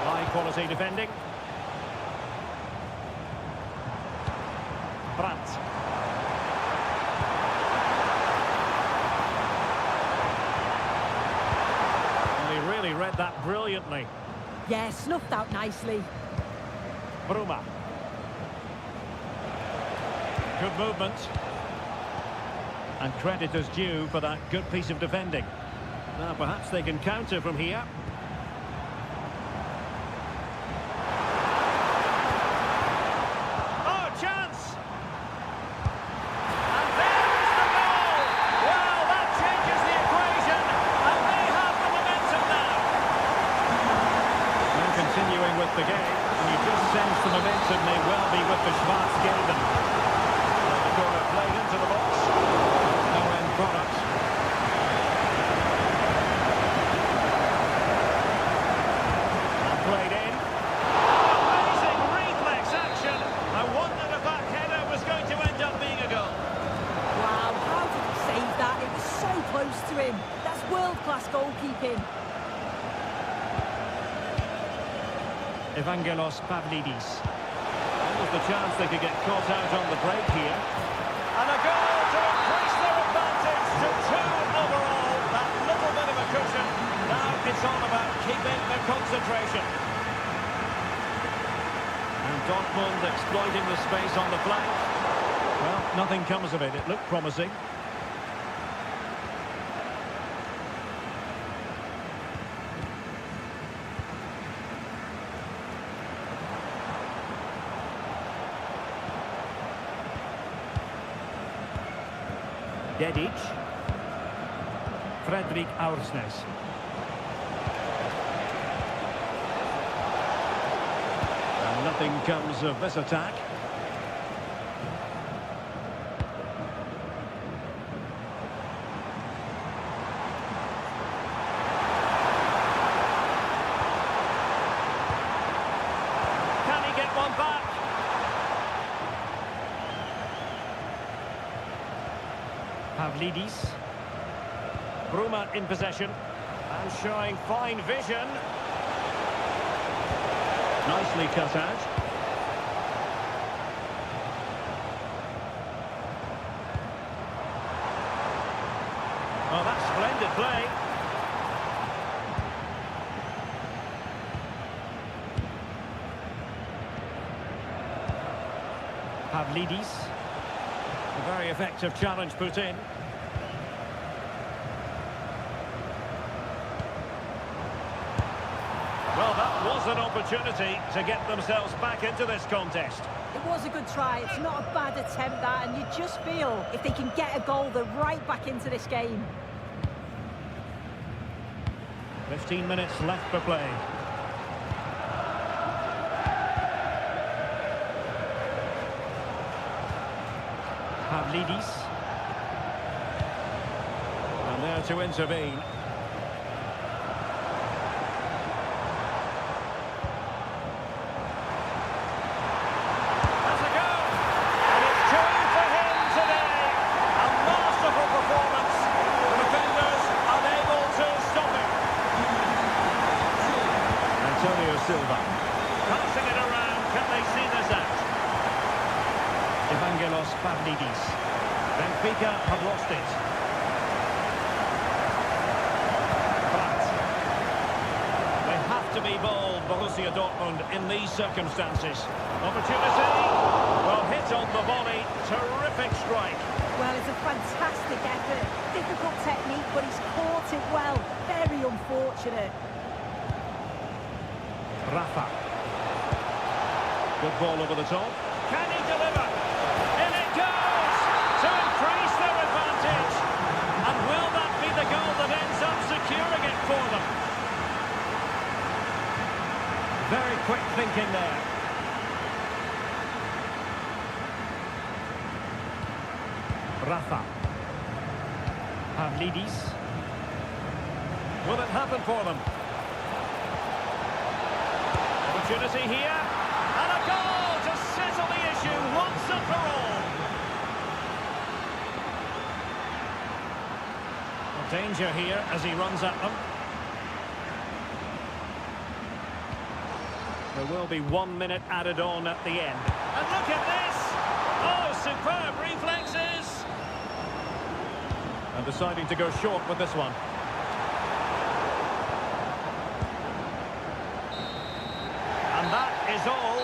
High quality defending. Brandt. And he really read that brilliantly. Yeah, snuffed out nicely. Bruma. Good movement. And credit is due for that good piece of defending. Now perhaps they can counter from here. Oh, chance! And there's the goal! Well, that changes the equation, and they have the momentum now. And continuing with the game, and you just sense the momentum may well be with the Schwarzgelben. The Evangelos Pavlidis. Almost a chance they could get caught out on the break here. And a goal to increase their advantage to 2 overall. That little bit of a cushion. Now it's all about keeping the concentration. And Dortmund exploiting the space on the flank. Well, nothing comes of it. It looked promising. Dedic. Fredrik Aursnes. And nothing comes of this attack. Can he get one back? Pavlidis. Bruma in possession and showing fine vision. Nicely cut out. Oh, that's splendid play. Pavlidis. A very effective challenge put in. Well, that was an opportunity to get themselves back into this contest. It was a good try. It's not a bad attempt, that, and you just feel if they can get a goal, they're right back into this game. 15 minutes left for play. Pavlidis. And there to intervene. Silva. Passing it around, can they see this out? Evangelos Pavlidis. Benfica have lost it. But they have to be bold, Borussia Dortmund, in these circumstances. Opportunity. Well, hit on the volley. Terrific strike. Well, it's a fantastic effort. Difficult technique, but he's caught it well. Very unfortunate. Rafa. Good ball over the top. Can he deliver? In it goes! To increase their advantage. And will that be the goal that ends up securing it for them? Very quick thinking there. Rafa. Pavlidis. Will it happen for them? Opportunity here, and a goal to settle the issue once and for all. Danger here as he runs at them. There will be 1 minute added on at the end. And look at this! Oh, superb reflexes! And deciding to go short with this one. And that is all